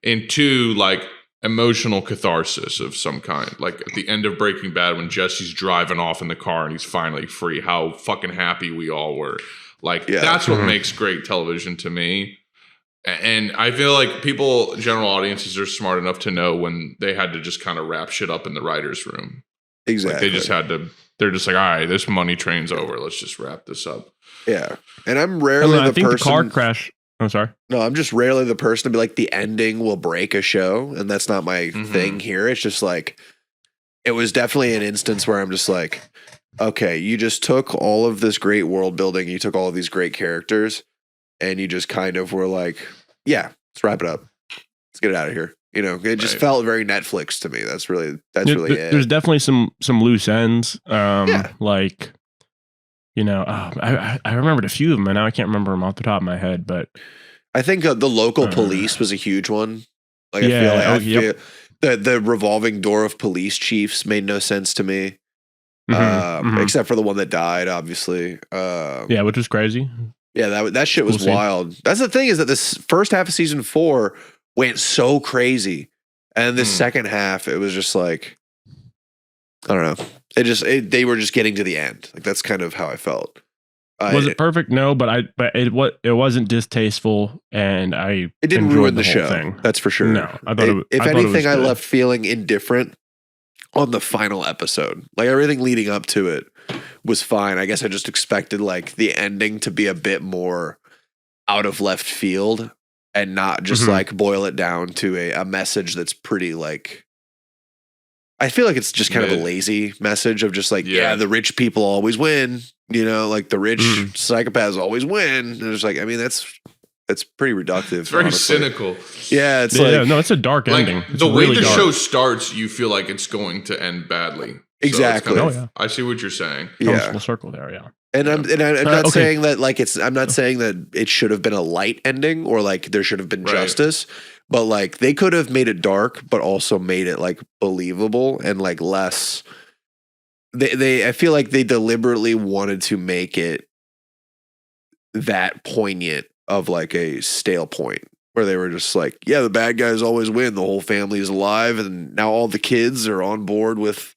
And two, like emotional catharsis of some kind. Like at the end of Breaking Bad, when Jesse's driving off in the car and he's finally free, how fucking happy we all were. Like that's what makes great television to me. And I feel like general audiences are smart enough to know when they had to just kind of wrap shit up in the writer's room. Exactly. Like they just had to, they're just like, all right, this money train's over. Let's just wrap this up. Yeah. And I'm rarely the person. The car crash. I'm sorry. No, I'm just rarely the person to be like, the ending will break a show. And that's not my thing here. It's just like, it was definitely an instance where I'm just like, okay, you just took all of this great world building. You took all of these great characters and you just kind of were like, yeah, let's wrap it up. Let's get it out of here. It just felt very Netflix to me. That's really it. There's definitely some loose ends. Like, I remembered a few of them, and now I can't remember them off the top of my head. But I think the local police was a huge one. Like I feel the revolving door of police chiefs made no sense to me, except for the one that died, obviously. Which was crazy. Yeah, that shit was wild. That's the thing, is that this first half of season 4 went so crazy, and the second half it was just like, I don't know. They were just getting to the end. Like that's kind of how I felt. Was it perfect? No, but it wasn't distasteful, and it didn't ruin the show thing. That's for sure. No, I thought if anything, I left feeling indifferent on the final episode. Like everything leading up to it was fine. I guess I just expected like the ending to be a bit more out of left field and not just like boil it down to a message that's pretty like, I feel like it's just kind of a lazy message of just like, the rich people always win, like the rich psychopaths always win. And it's like, I mean, that's pretty reductive. It's very cynical. Yeah. It's it's a dark ending. The way the show starts, you feel like it's going to end badly. Exactly. So I see what you're saying. Full circle there. Yeah. And I'm not saying that like I'm not saying that it should have been a light ending or like there should have been justice, but like they could have made it dark, but also made it like believable and like less. I feel like they deliberately wanted to make it that poignant of like a stale point where they were just like, yeah, the bad guys always win. The whole family is alive, and now all the kids are on board with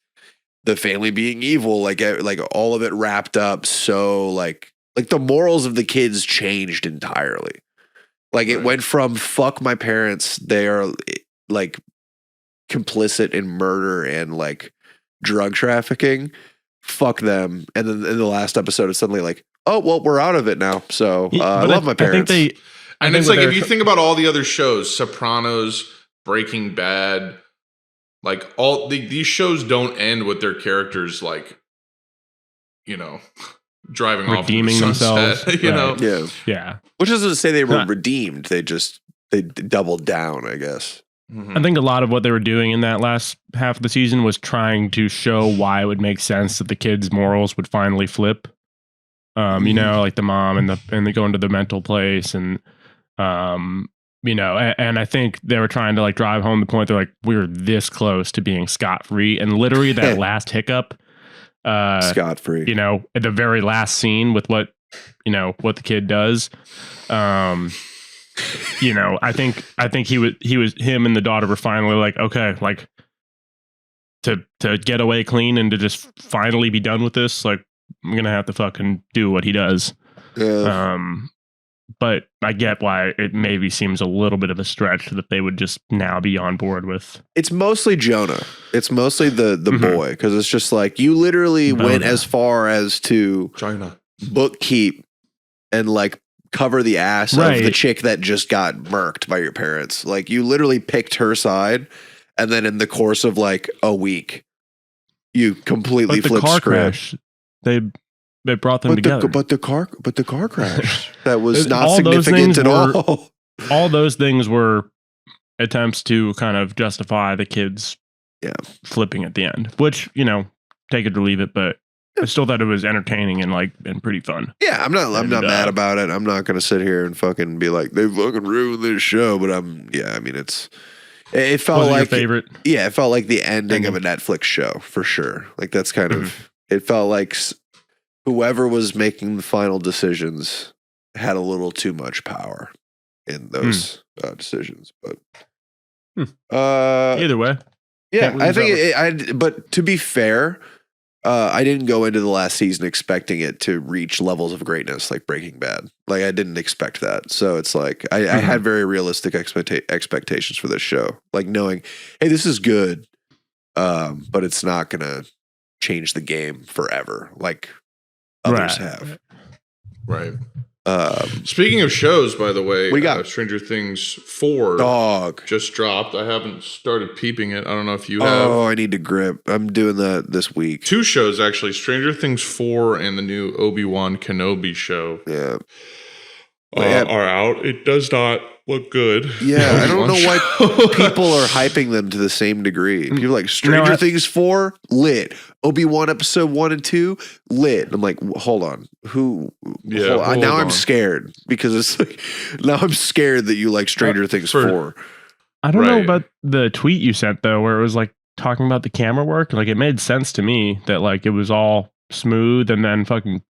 the family being evil, like all of it wrapped up. So like the morals of the kids changed entirely. Like it went from fuck my parents, they are like complicit in murder and like drug trafficking, fuck them. And then in the last episode, it's suddenly like, oh well, we're out of it now. So I love my parents. And it's like if you think about all the other shows, Sopranos, Breaking Bad. Like all these shows don't end with their characters like, driving off, redeeming themselves. Yeah. Which doesn't say they were redeemed. They doubled down, I guess. I think a lot of what they were doing in that last half of the season was trying to show why it would make sense that the kids' morals would finally flip. Like the mom and they go into the mental place and and I think they were trying to like drive home the point. They're like, we're this close to being scot-free. And literally that last hiccup, scot-free, at the very last scene with what the kid does. I think him and the daughter were finally like, okay, like to get away clean and to just finally be done with this. Like I'm going to have to fucking do what he does. but I get why it maybe seems a little bit of a stretch that they would just now be on board with. It's mostly Jonah. It's mostly the Mhm. boy, because it's just like you literally went Bona. as far as to China. bookkeep and like cover the ass of the Right. chick that just got murked by your parents. Like you literally picked her side, and then in the course of like a week, you completely But the flipped car script. crash, they brought them together. But the car crash that was not All those significant things at were- all. All those things were attempts to kind of justify the kids flipping at the end, which, take it or leave it, but I still thought it was entertaining and pretty fun. Yeah, I'm not And, mad about it. I'm not gonna sit here and fucking be like they fucking ruined this show. But it felt Was it your like favorite? it felt like the ending of a Netflix show for sure. Like that's kind of it felt like whoever was making the final decisions had a little too much power in those decisions. But Either way. yeah, Can't I lose think but to be fair, I didn't go into the last season expecting it to reach levels of greatness like Breaking Bad. Like I didn't expect that. So it's like I had very realistic expectations for this show. Like knowing, hey, this is good, but it's not gonna change the game forever like others have. Right. Speaking of shows, by the way, we got Stranger Things 4 Dog just dropped. I haven't started peeping it. I don't know if you have. Oh, I need to grip. I'm doing that this week. 2 shows actually, Stranger Things 4 and the new Obi-Wan Kenobi show. Yeah. Are out. It does not look good. Yeah, I don't know why show. people are hyping them to the same degree. People are like Stranger Things 4 lit, Obi-Wan episode 1 and 2 lit. I'm like, hold on, who? Yeah, hold now on. I'm scared because it's like now I'm scared that you like Stranger Things 4. I don't know Right. about the tweet you sent though, where it was like talking about the camera work. Like it made sense to me that like it was all smooth, and then fucking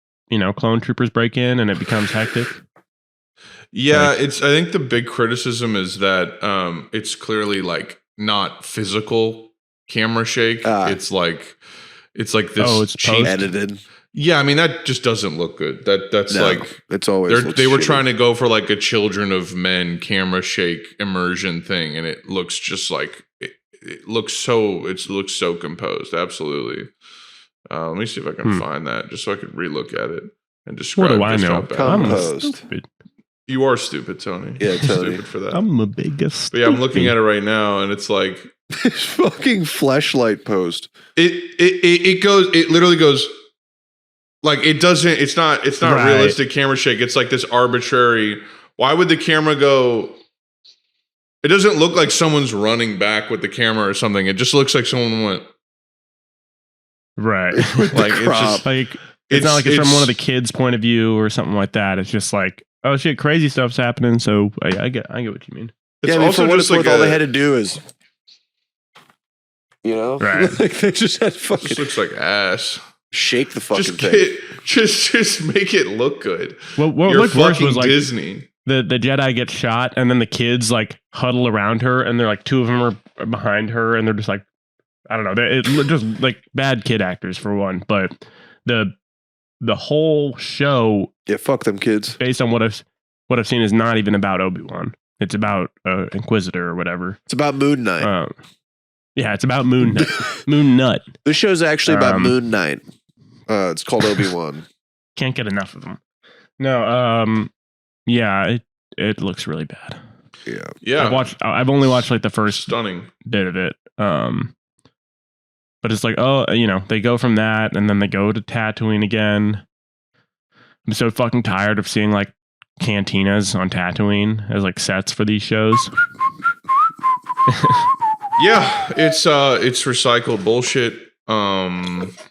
clone troopers break in and it becomes hectic. Yeah, I think the big criticism is that it's clearly like not physical camera shake. It's like this it's cheap Edited. Yeah, I mean that just doesn't look good. That's No, like it's always they were shitty. trying to go for like a Children of Men camera shake immersion thing, and it looks just like it looks so composed. Absolutely. Let me see if I can find that just so I could relook at it and describe. What do I just know? how bad I'm it is. Composed. stupid. You are stupid, Tony. Yeah, You're Tony. stupid for that. I'm the biggest. But yeah, I'm looking at it right now, and it's like This fucking fleshlight post. it goes. It literally goes like it doesn't. It's not Right. realistic camera shake. It's like this arbitrary. Why would the camera go? It doesn't look like someone's running back with the camera or something. It just looks like someone went Right. like it's just Like it's not like it's from one of the kids' point of view or something like that. It's just like, oh shit, crazy stuff's happening. So I get what you mean. It's Yeah, I mean, also for what just it's worth, like all they had to do is, Right. like they just had to just fucking looks like ass. shake the fucking Just thing. just make it look good. What You're looked worse fucking was like Disney. the Jedi gets shot and then the kids like huddle around her and they're like 2 of them are behind her and they're just like, I don't know, it just like bad kid actors for one, but the whole show, Yeah, fuck them kids. based on what I've seen, is not even about Obi-Wan. It's about Inquisitor or whatever. It's about Moon Knight. Yeah, it's about Moon Nut. Moon Nut. This show's actually about Moon Knight. It's called Obi-Wan. Can't get enough of them. No, yeah, it looks really bad. Yeah. Yeah, I've only watched like the first stunning. bit of it. But it's like, oh, they go from that and then they go to Tatooine again. I'm so fucking tired of seeing like cantinas on Tatooine as like sets for these shows. Yeah, it's recycled bullshit.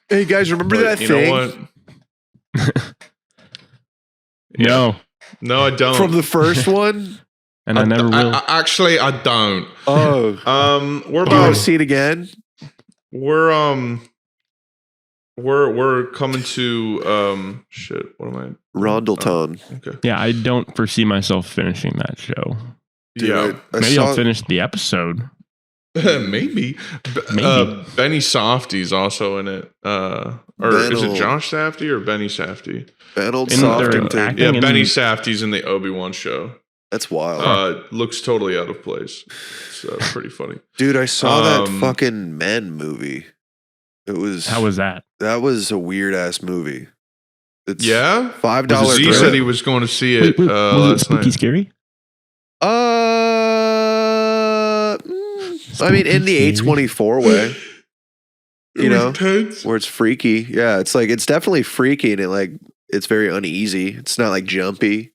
Hey guys, remember that you thing know what? No, I don't. from the first one? And I never will. Actually, I don't. Oh, We're do you want about to see it again? we're coming to shit. What am I? Rondleton. Okay. Yeah, I don't foresee myself finishing that show. Dude, Yeah, I Maybe saw- I'll finish the episode. maybe. Maybe. Benny Softy's also in it. Or is it Benel. Josh Safdie or Benny Safdie? Benel In their Softington. acting Yeah, in- Benny Safdie's in the Obi-Wan show. That's wild. Looks totally out of place. It's pretty funny. Dude, I saw that Um, fucking Men movie. It was How was that? that was a weird ass movie. It's Yeah? $5 Z said he was going to see it was it last spooky night. scary? I mean, in the A24 way, you know, Tense. where it's freaky. Yeah, it's like it's definitely freaky, and it's very uneasy. It's not like jumpy.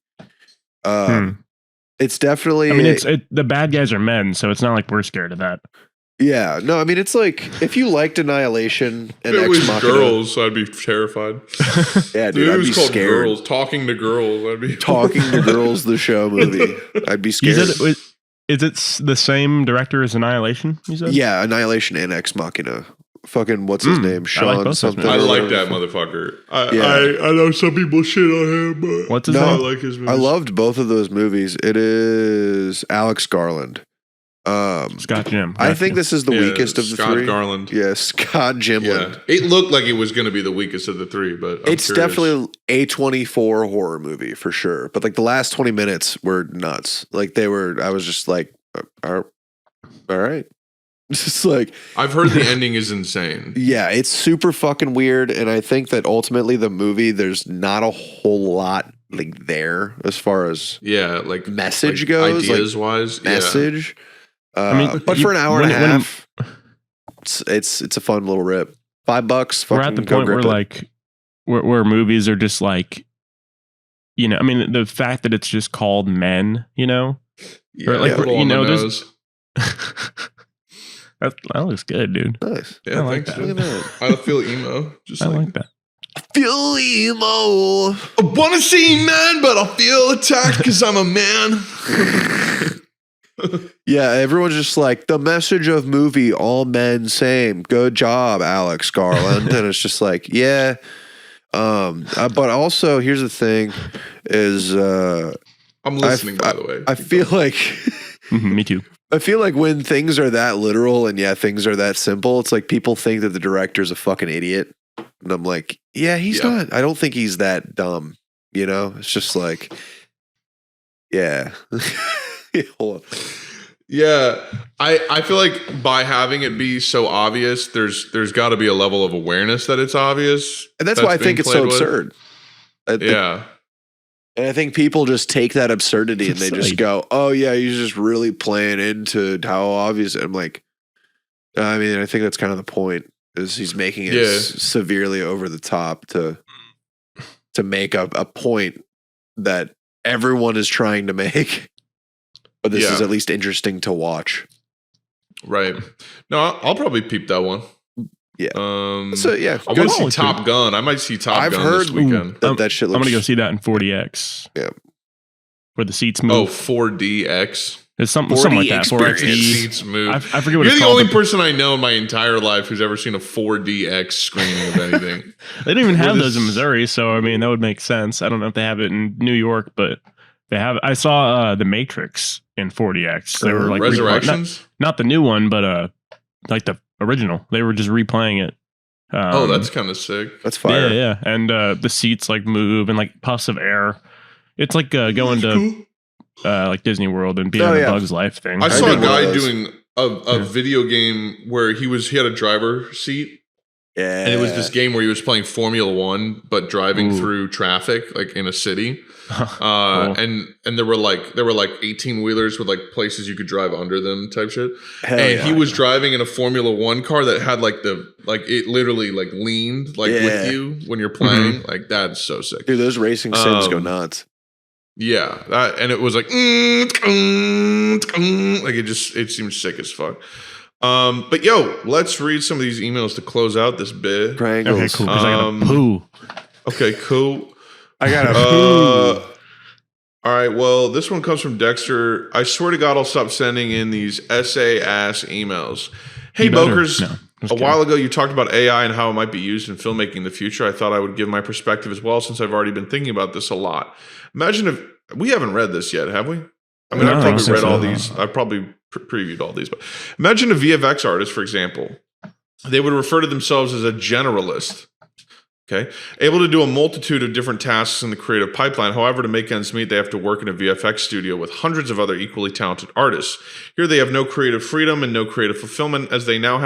It's definitely. I mean, the bad guys are men, so it's not like we're scared of that. Yeah, no, I mean, it's like if you liked Annihilation and If it Ex was Machina, girls, I'd be terrified. yeah, Dude, dude, it I'd was be called scared. Girls. Talking to Girls. I'd be Talking to Girls, the show movie, I'd be You scared. said is it the same director as Annihilation? You said? Yeah, Annihilation and Ex Machina. Fucking what's his name? I Sean like both those something. movies. I or like whatever. that motherfucker. Yeah. I know some people shit on him, but What's his No. I name? like his movies. I loved both of those movies. It is Alex Garland. Scott Jim. I think this is the weakest of the Scott three. Garland. Yeah, Scott Gimlin. Yeah, it looked like it was going to be the weakest of the three, but I'm It's curious. definitely a 24 horror movie for sure. But like the last 20 minutes were nuts. Like I was just like, all right. It's just like, I've heard the ending is insane. yeah, it's super fucking weird. And I think that ultimately the movie, there's not a whole lot like there as far as Yeah, like message goes. ideas wise. Message. I mean, But for an hour and a when- half, it's a fun little rip. $5. We're at the point where like where movies are just like, you know, I mean, the fact that it's just called Men, you know, Yeah, or like, little you on the know, there's- nose. that looks good, dude. Nice. Yeah, I like thanks, that. dude. Look at that. I feel emo. Just I like, like that. Feel emo. I want to see man, but I feel attacked because I'm a man. Yeah, everyone's just like the message of movie, all men same. Good job, Alex Garland. And it's just like, yeah. But also here's the thing is I'm listening, by the way. I feel like Mhm, me too. I feel like when things are that literal and things are that simple, it's like people think that the director's a fucking idiot. And I'm like, yeah, he's Yeah. not. I don't think he's that dumb. You know? It's just like, yeah. Hold on. Yeah, I feel like by having it be so obvious, there's got to be a level of awareness that it's obvious, And that's why I think being it's so played with. absurd. I think- Yeah, And I think people just take that absurdity and It's they just silly. go, oh, yeah, he's just really playing into how obvious. I'm like, I mean, I think that's kind of the point is he's making it Yeah. severely over the top to make a point that everyone is trying to make. But this Yeah. is at least interesting to watch. right. No, I'll probably peep that one. Yeah. So So, yeah. I good. want to see Oh, Top Gun. I might see Top I've Gun heard this weekend. that shit looks. I'm gonna go see that in 40X. Yeah. Where the seats Oh, move. 4DX. It's something 4D like that. experience. 4XE. Seats move. I forget what You're it's the called. only but person I know in my entire life who's ever seen a 4DX screening of anything. They don't even have Where those in this- Missouri, so I mean that would make sense. I don't know if they have it in New York, but they have. I saw The Matrix in 40X. They were like Resurrections? not the new one, but like the original. They were just replaying it. Oh, that's kind of sick. That's fire. yeah. And the seats like move and like puffs of air. It's like going to Cool. like Disney World and being Oh, on the yeah. Bugs Life thing. I saw a did one of guy those. doing a video game where he had a driver seat, Yeah. and it was this game where he was playing Formula One but driving Ooh. through traffic like in a city. Cool. And there were like 18-wheelers with like places you could drive under them type shit. Hell And yeah. he was driving in a Formula One car that had like it literally like leaned like Yeah. with you when you're playing. Like that's so sick. Dude, those racing sims go Um, nuts. Yeah, and it was like like it seems sick as fuck. But yo, let's read some of these emails to close out this bit. Triangles. Okay, cool. 'cause I got Um, a poo. Okay, cool. I got a All right, well, this one comes from Dexter. I swear to God, I'll stop sending in these essay ass emails. Hey, You better. Bokers. No, just A kidding. while ago, you talked about AI and how it might be used in filmmaking in the future. I thought I would give my perspective as well, since I've already been thinking about this a lot. Imagine if we haven't read this yet, have we? I mean, No, I I've don't probably think read so. all these. I've probably previewed all these. But imagine a VFX artist, for example. They would refer to themselves as a generalist. Okay. Able to do a multitude of different tasks in the creative pipeline. However, to make ends meet, they have to work in a VFX studio with hundreds of other equally talented artists. Here they have no creative freedom and no creative fulfillment as they now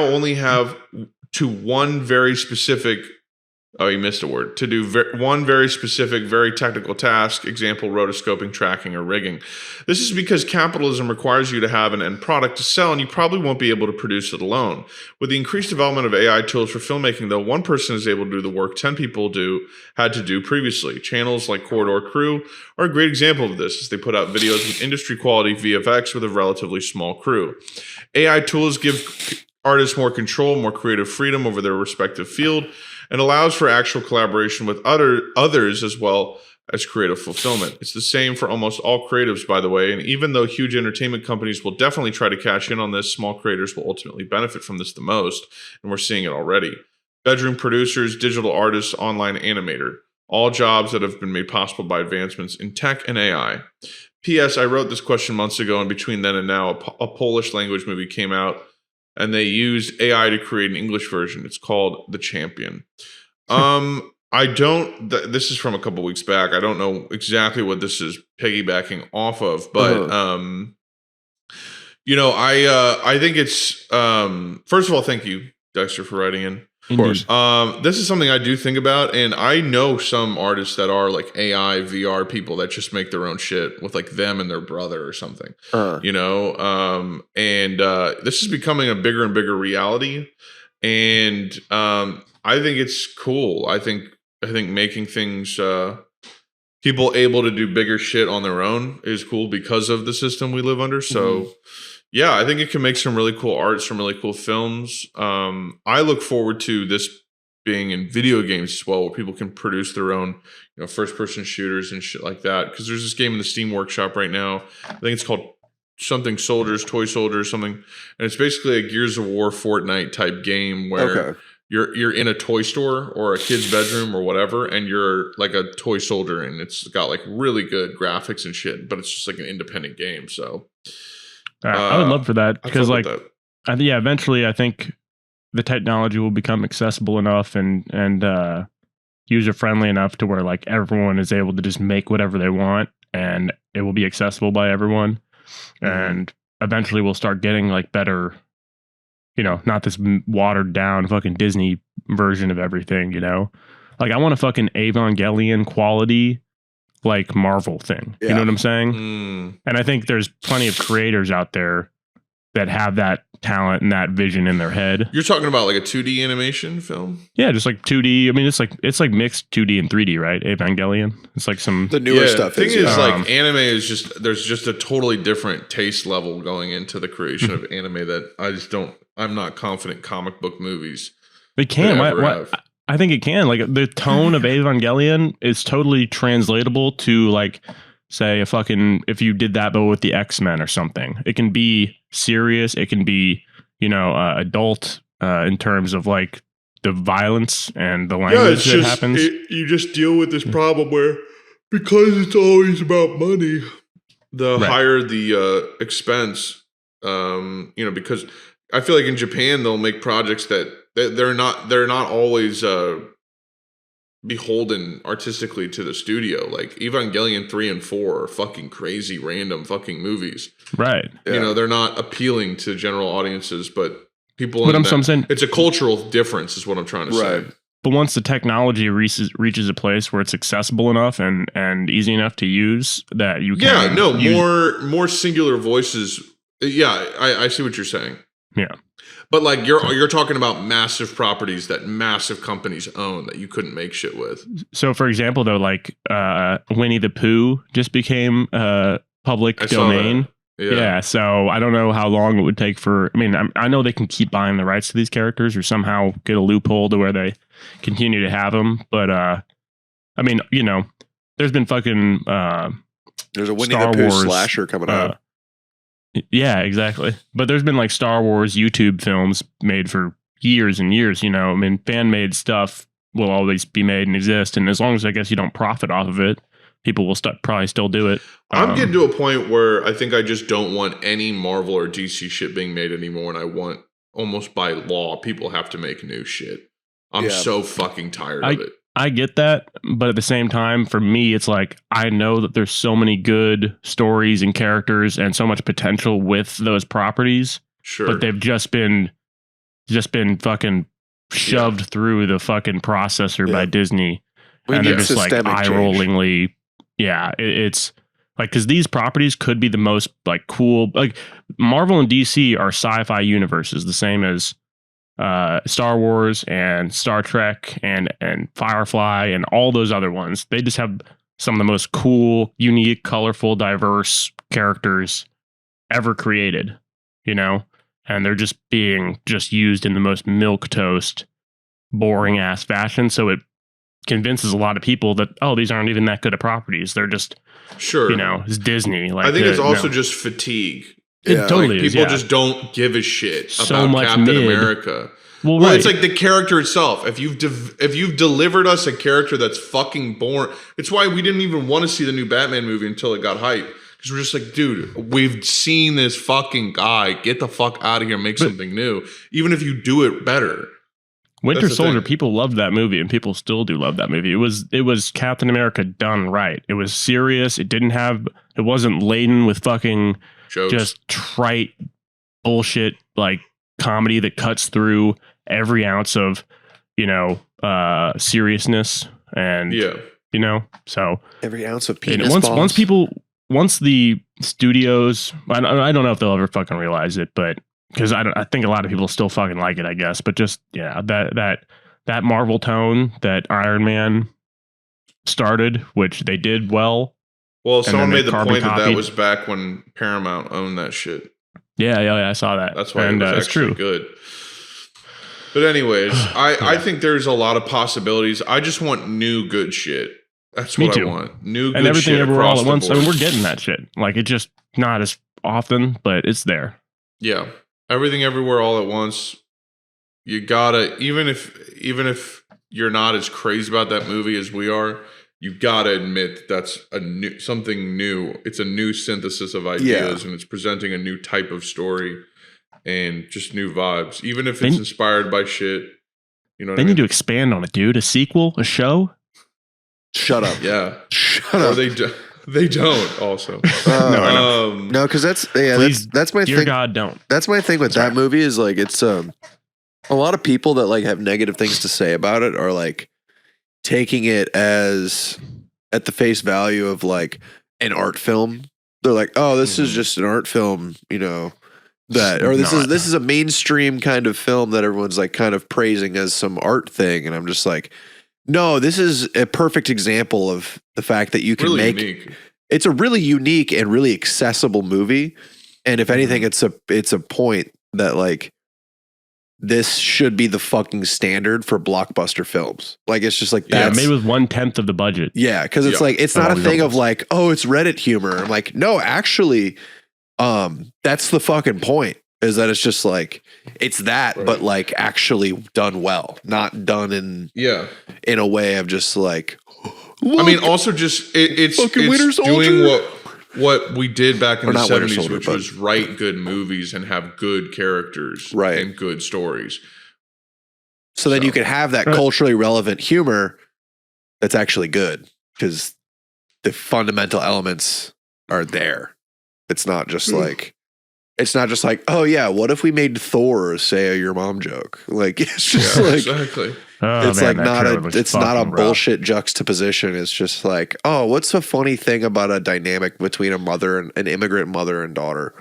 only have to one very specific you missed a word. To do one very specific, very technical task, example, rotoscoping, tracking, or rigging. This is because capitalism requires you to have an end product to sell, and you probably won't be able to produce it alone. With the increased development of AI tools for filmmaking, though, one person is able to do the work 10 people had to do previously. Channels like Corridor Crew are a great example of this, as they put out videos with industry-quality VFX with a relatively small crew. AI tools give artists more control, more creative freedom over their respective field, and allows for actual collaboration with others as well as creative fulfillment. It's the same for almost all creatives, by the way, and even though huge entertainment companies will definitely try to cash in on this, small creators will ultimately benefit from this the most, and we're seeing it already. Bedroom producers, digital artists, online animator, all jobs that have been made possible by advancements in tech and AI. P.S. I wrote this question months ago, and between then and now, a Polish language movie came out, and they used AI to create an English version. It's called The Champion. This is from a couple weeks back. I don't know exactly what this is piggybacking off of, but I think it's first of all, thank you, Dexter, for writing in. Of course. This is something I do think about, and I know some artists that are like AI VR people that just make their own shit with like them and their brother or something. This is becoming a bigger and bigger reality, and I think it's cool. I think making things people able to do bigger shit on their own is cool because of the system we live under. So. Yeah, I think it can make some really cool art, some really cool films. I look forward to this being in video games as well, where people can produce their own, first-person shooters and shit like that. Because there's this game in the Steam Workshop right now. I think it's called something Soldiers, Toy Soldiers, something, and it's basically a Gears of War Fortnite type game where you're in a toy store or a kid's bedroom or whatever, and you're like a toy soldier, and it's got like really good graphics and shit, but it's just like an independent game. So. I would love for that because, eventually, I think the technology will become accessible enough and user friendly enough to where like everyone is able to just make whatever they want, and it will be accessible by everyone. Mm-hmm. And eventually, we'll start getting like better, not this watered down fucking Disney version of everything. Like I want a fucking Evangelion quality. Like Marvel thing. Yeah. You know what I'm saying? And I think there's plenty of creators out there that have that talent and that vision in their head. You're talking about like a 2D animation film? Yeah, just like 2D. I mean, it's like mixed 2D and 3D, right? Evangelion. It's like some the newer stuff. The thing is like anime is there's just a totally different taste level going into the creation of anime that I'm not confident comic book movies. They can. I think it can. Like the tone of Evangelion is totally translatable to like, say, if you did that but with the X-Men or something. It can be serious. It can be, adult in terms of like the violence and the language that happens. You just deal with this problem where because it's always about money, the higher the expense. Because I feel like in Japan they'll make projects that. They're not always beholden artistically to the studio. Like Evangelion 3 and 4 are fucking crazy, random fucking movies. Right. Yeah. They're not appealing to general audiences, but people. But I'm saying it's a cultural difference, is what I'm trying to say. But once the technology reaches a place where it's accessible enough and easy enough to use, that you can. More singular voices. Yeah, I see what you're saying. Yeah. But like you're talking about massive properties that massive companies own that you couldn't make shit with. So, for example, though, like Winnie the Pooh just became public domain. Yeah. So I don't know how long it would take for. I mean, I know they can keep buying the rights to these characters or somehow get a loophole to where they continue to have them. But I mean, there's been fucking. There's a Winnie the Pooh slasher coming out. Yeah, exactly. But there's been like Star Wars YouTube films made for years and years, I mean, fan-made stuff will always be made and exist. And as long as I guess you don't profit off of it, people will probably still do it. I'm getting to a point where I think I just don't want any Marvel or DC shit being made anymore. And I want, almost by law, people have to make new shit. I'm so fucking tired of it. I get that, but at the same time, for me, it's like I know that there's so many good stories and characters and so much potential with those properties. Sure. But they've just been fucking shoved through the fucking processor by Disney. And they're just like eye-rollingly. Yeah, it's like, because these properties could be the most like cool. Like Marvel and DC are sci-fi universes, the same as Star Wars and Star Trek and Firefly and all those other ones. They just have some of the most cool, unique, colorful, diverse characters ever created, you know? And they're just being used in the most milquetoast, boring ass fashion. So it convinces a lot of people that, oh, these aren't even that good of properties. They're just, you know, it's Disney. Like, I think it's also just fatigue. It totally like, is. People just don't give a shit about much Captain America. Well, it's like the character itself. If you've delivered us a character that's fucking boring, it's why we didn't even want to see the new Batman movie until it got hype. Because we're just like, dude, we've seen this fucking guy. Get the fuck out of here and make something new. Even if you do it better. Winter Soldier, people loved that movie, and people still do love that movie. It was Captain America done right. It was serious. It wasn't laden with fucking jokes. Just trite bullshit like comedy that cuts through every ounce of, you know, seriousness and you know, so every ounce of penis. Once the studios, I don't know if they'll ever fucking realize it, but because I think a lot of people still fucking like it, I guess. But just that Marvel tone that Iron Man started, which they did well. Well, someone made the point that was back when Paramount owned that shit. Yeah, I saw that. That's why it was actually good. But anyways, I think there's a lot of possibilities. I just want new good shit. That's what I want. New good shit. And everything everywhere all at once. I mean, we're getting that shit. Like, it's just not as often, but it's there. Yeah. Everything everywhere all at once. You gotta, even if you're not as crazy about that movie as we are, you gotta admit that's something new. It's a new synthesis of ideas, and it's presenting a new type of story and just new vibes. Even if it's inspired by shit, you know. They need to expand on it, dude. A sequel, a show. Shut up. Yeah. Shut up. They don't. Also, no, because that's my dear thing. God, don't. That's my thing with that movie is like it's a lot of people that like have negative things to say about it are like taking it as at the face value of like an art film. They're like, oh, this is just an art film, you know, this is a mainstream kind of film that everyone's like kind of praising as some art thing, and I'm just like, no, this is a perfect example of the fact that you can really make unique. It's a really unique and really accessible movie. And if anything, it's a point that like this should be the fucking standard for blockbuster films. Like it's just like that's made with 1/10 of the budget. Yeah, because it's like it's not a thing of like, oh, it's Reddit humor. I'm like, no, actually, that's the fucking point. Is that it's just like it's that, but like actually done well, not done in a way of just like. Look, I mean, also just it's doing what we did back in the 70s, which was write good movies and have good characters, and good stories. So then you can have that culturally relevant humor that's actually good because the fundamental elements are there. It's not just like. It's not just like, oh yeah, what if we made Thor say a your mom joke? Like it's just like exactly. It's like not a bullshit juxtaposition. It's just like, oh, what's the funny thing about a dynamic between a mother and an immigrant mother and daughter?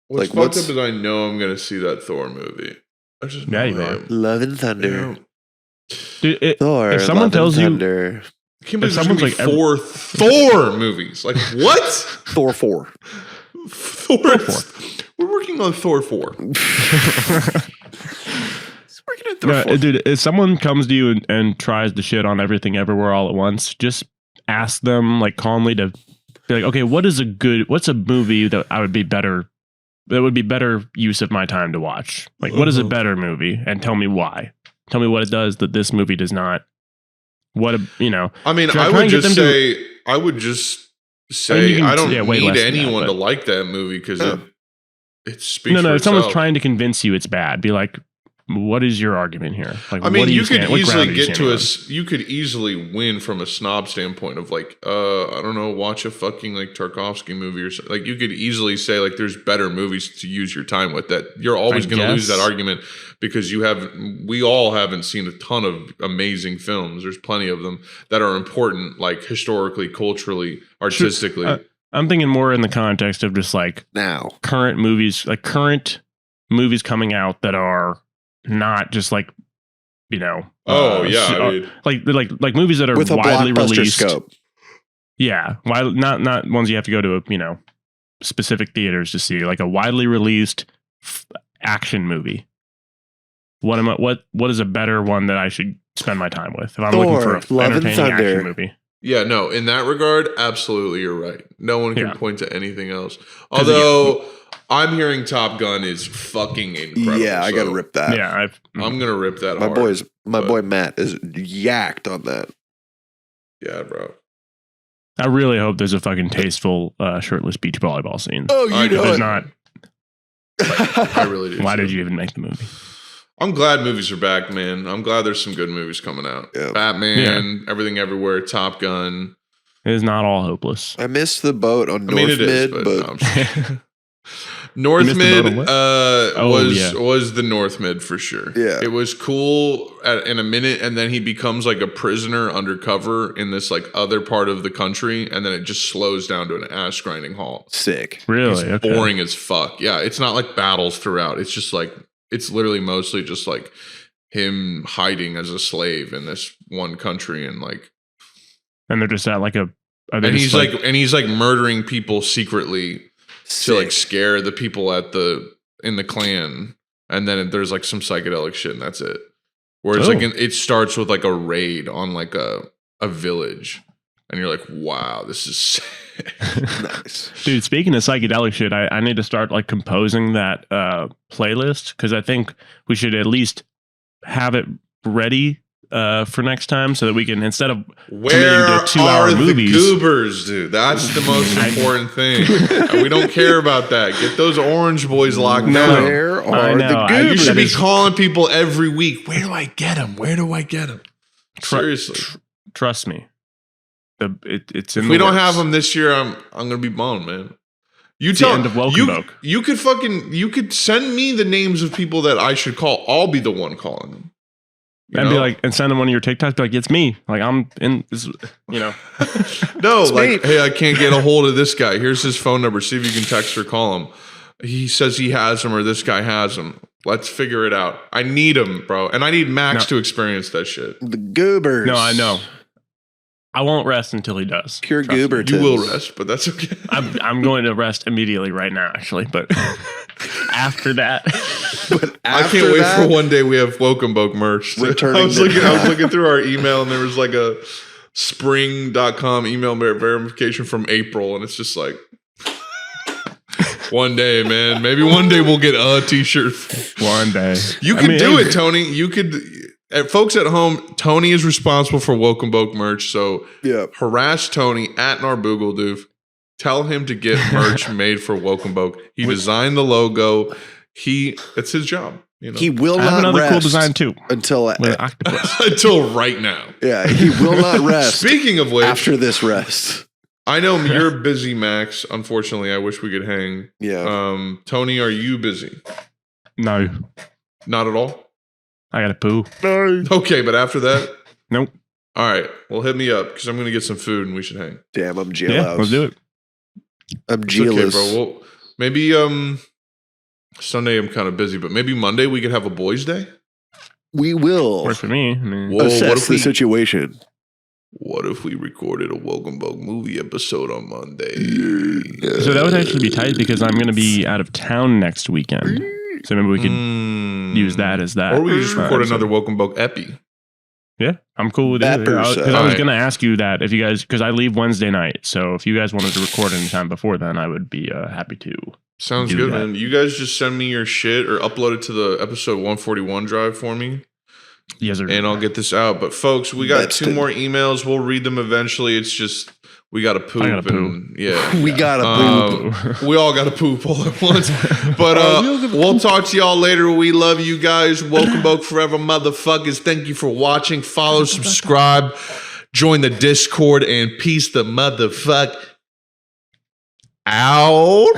What's fucked up is I know I'm gonna see that Thor movie. I just you are. Love and Thunder. Dude, Thor. If someone tells you, I can't believe someone's like 4 Thor movies. Like what? Thor 4. Thor 4. We're working on Thor 4. Dude, if someone comes to you and tries to shit on everything everywhere all at once, just ask them like calmly to be like, okay, what's a movie that would be better use of my time to watch? Like, what is a better movie? And tell me why. Tell me what it does that this movie does not. I mean, I would just say I don't need anyone to like that movie because it speaks for if someone's itself. trying to convince you it's bad, be like, what is your argument here? Like, I mean, you could what ground easily are you get to standing on? you could easily win from a snob standpoint of like, I don't know, watch a fucking like Tarkovsky movie or something. Like, you could easily say like, there's better movies to use your time with. That you're always going to lose that argument because we all haven't seen a ton of amazing films. There's plenty of them that are important, like historically, culturally, artistically. I'm thinking more in the context of just like current movies coming out that are not just like, you know, like movies that are with a widely blockbuster released scope. Yeah, not ones you have to go to, you know, specific theaters to see. Like a widely released action movie. What is a better one that I should spend my time with if I'm looking for an entertaining action movie? Yeah, no, in that regard, absolutely, you're right. No one can point to anything else. Although I'm hearing Top Gun is fucking incredible. Yeah, I gotta rip that. Yeah, I'm gonna rip that. My boy Matt is yacked on that. Yeah, bro. I really hope there's a fucking tasteful shirtless beach volleyball scene. Oh, you know there's it. not. I really do. Why did you even make the movie? I'm glad movies are back, man. I'm glad there's some good movies coming out. Yeah. Batman, Everything Everywhere, Top Gun. It is not all hopeless. I missed the boat on North Mid, but no, North Mid was the North Mid for sure. Yeah. It was cool in a minute, and then he becomes like a prisoner undercover in this like other part of the country, and then it just slows down to an ass grinding halt. Sick. Really? It's boring as fuck. Yeah, it's not like battles throughout. It's just like it's literally mostly just like him hiding as a slave in this one country and like. And they're just at like a. And he's like murdering people secretly. Sick. To like scare the people in the clan, and then there's like some psychedelic shit, and that's it. Whereas it starts with like a raid on like a village, and you're like, wow, this is sick. Nice, dude. Speaking of psychedelic shit, I need to start like composing that playlist because I think we should at least have it ready for next time so that we can, instead of where to 2-hour movies, the goobers, dude? That's the most important thing. We don't care about that. Get those orange boys locked down. Where are the goobers? You should be calling people every week. Where do I get them? Where do I get them? Seriously, trust me. It's in. If we don't have them this year, I'm gonna be bummed, man. You tell the end of Welcome Boke. You could send me the names of people that I should call. I'll be the one calling them. And be like, and send them one of your TikToks. Be like, it's me. Like I'm in this, you know. No, like, hey, I can't get a hold of this guy. Here's his phone number. See if you can text or call him. He says he has him, or this guy has him. Let's figure it out. I need him, bro, and I need Max to experience that shit. The goobers. No, I know. I won't rest until he does. Pure goober. You will rest, but that's okay. I'm going to rest immediately right now, actually. But after that, I can't wait for one day we have Welcome Boke merch. I was looking through our email, and there was like a spring.com email verification from April, and it's just like one day, man. Maybe one day we'll get a t-shirt. One day. You can do it, Tony. You could. Folks at home, Tony is responsible for Welcome Boke merch. So harass Tony at Narboogle. Tell him to get merch made for Welcome Boke. He designed the logo. It's his job. You know? He will not have another rest cool design too until octopus. Until right now. Yeah, he will not rest. Speaking of which, after this rest, I know you're busy, Max. Unfortunately, I wish we could hang. Yeah. Tony, are you busy? No, not at all. I gotta poo. No. Okay, but after that, nope. All right, well, hit me up because I'm gonna get some food and we should hang. Damn, I'm jealous. Yeah, let's do it. I'm jealous, okay, bro. Well, maybe Sunday I'm kind of busy, but maybe Monday we could have a boys' day. We will. Work for me. I mean, assess the situation. What if we recorded a Welcome Boke movie episode on Monday? So that would actually be tight because I'm going to be out of town next weekend. So maybe we could use that as that. Or we just record another Welcome Boke epi. Yeah, I'm cool with it. Because I was going to ask you that if you guys, because I leave Wednesday night. So if you guys wanted to record anytime before then, I would be happy to. Sounds good, man. You guys just send me your shit or upload it to the episode 141 drive for me. Yes, sir. And I'll get this out. But folks, we got 2 more emails. We'll read them eventually. It's just We got to poop. I gotta and, yeah. We gotta poop. We all got to poop all at once. But we'll talk to y'all later. We love you guys. Welcome, Boke Forever, motherfuckers. Thank you for watching. Follow, subscribe, join the Discord, and peace the motherfuck out.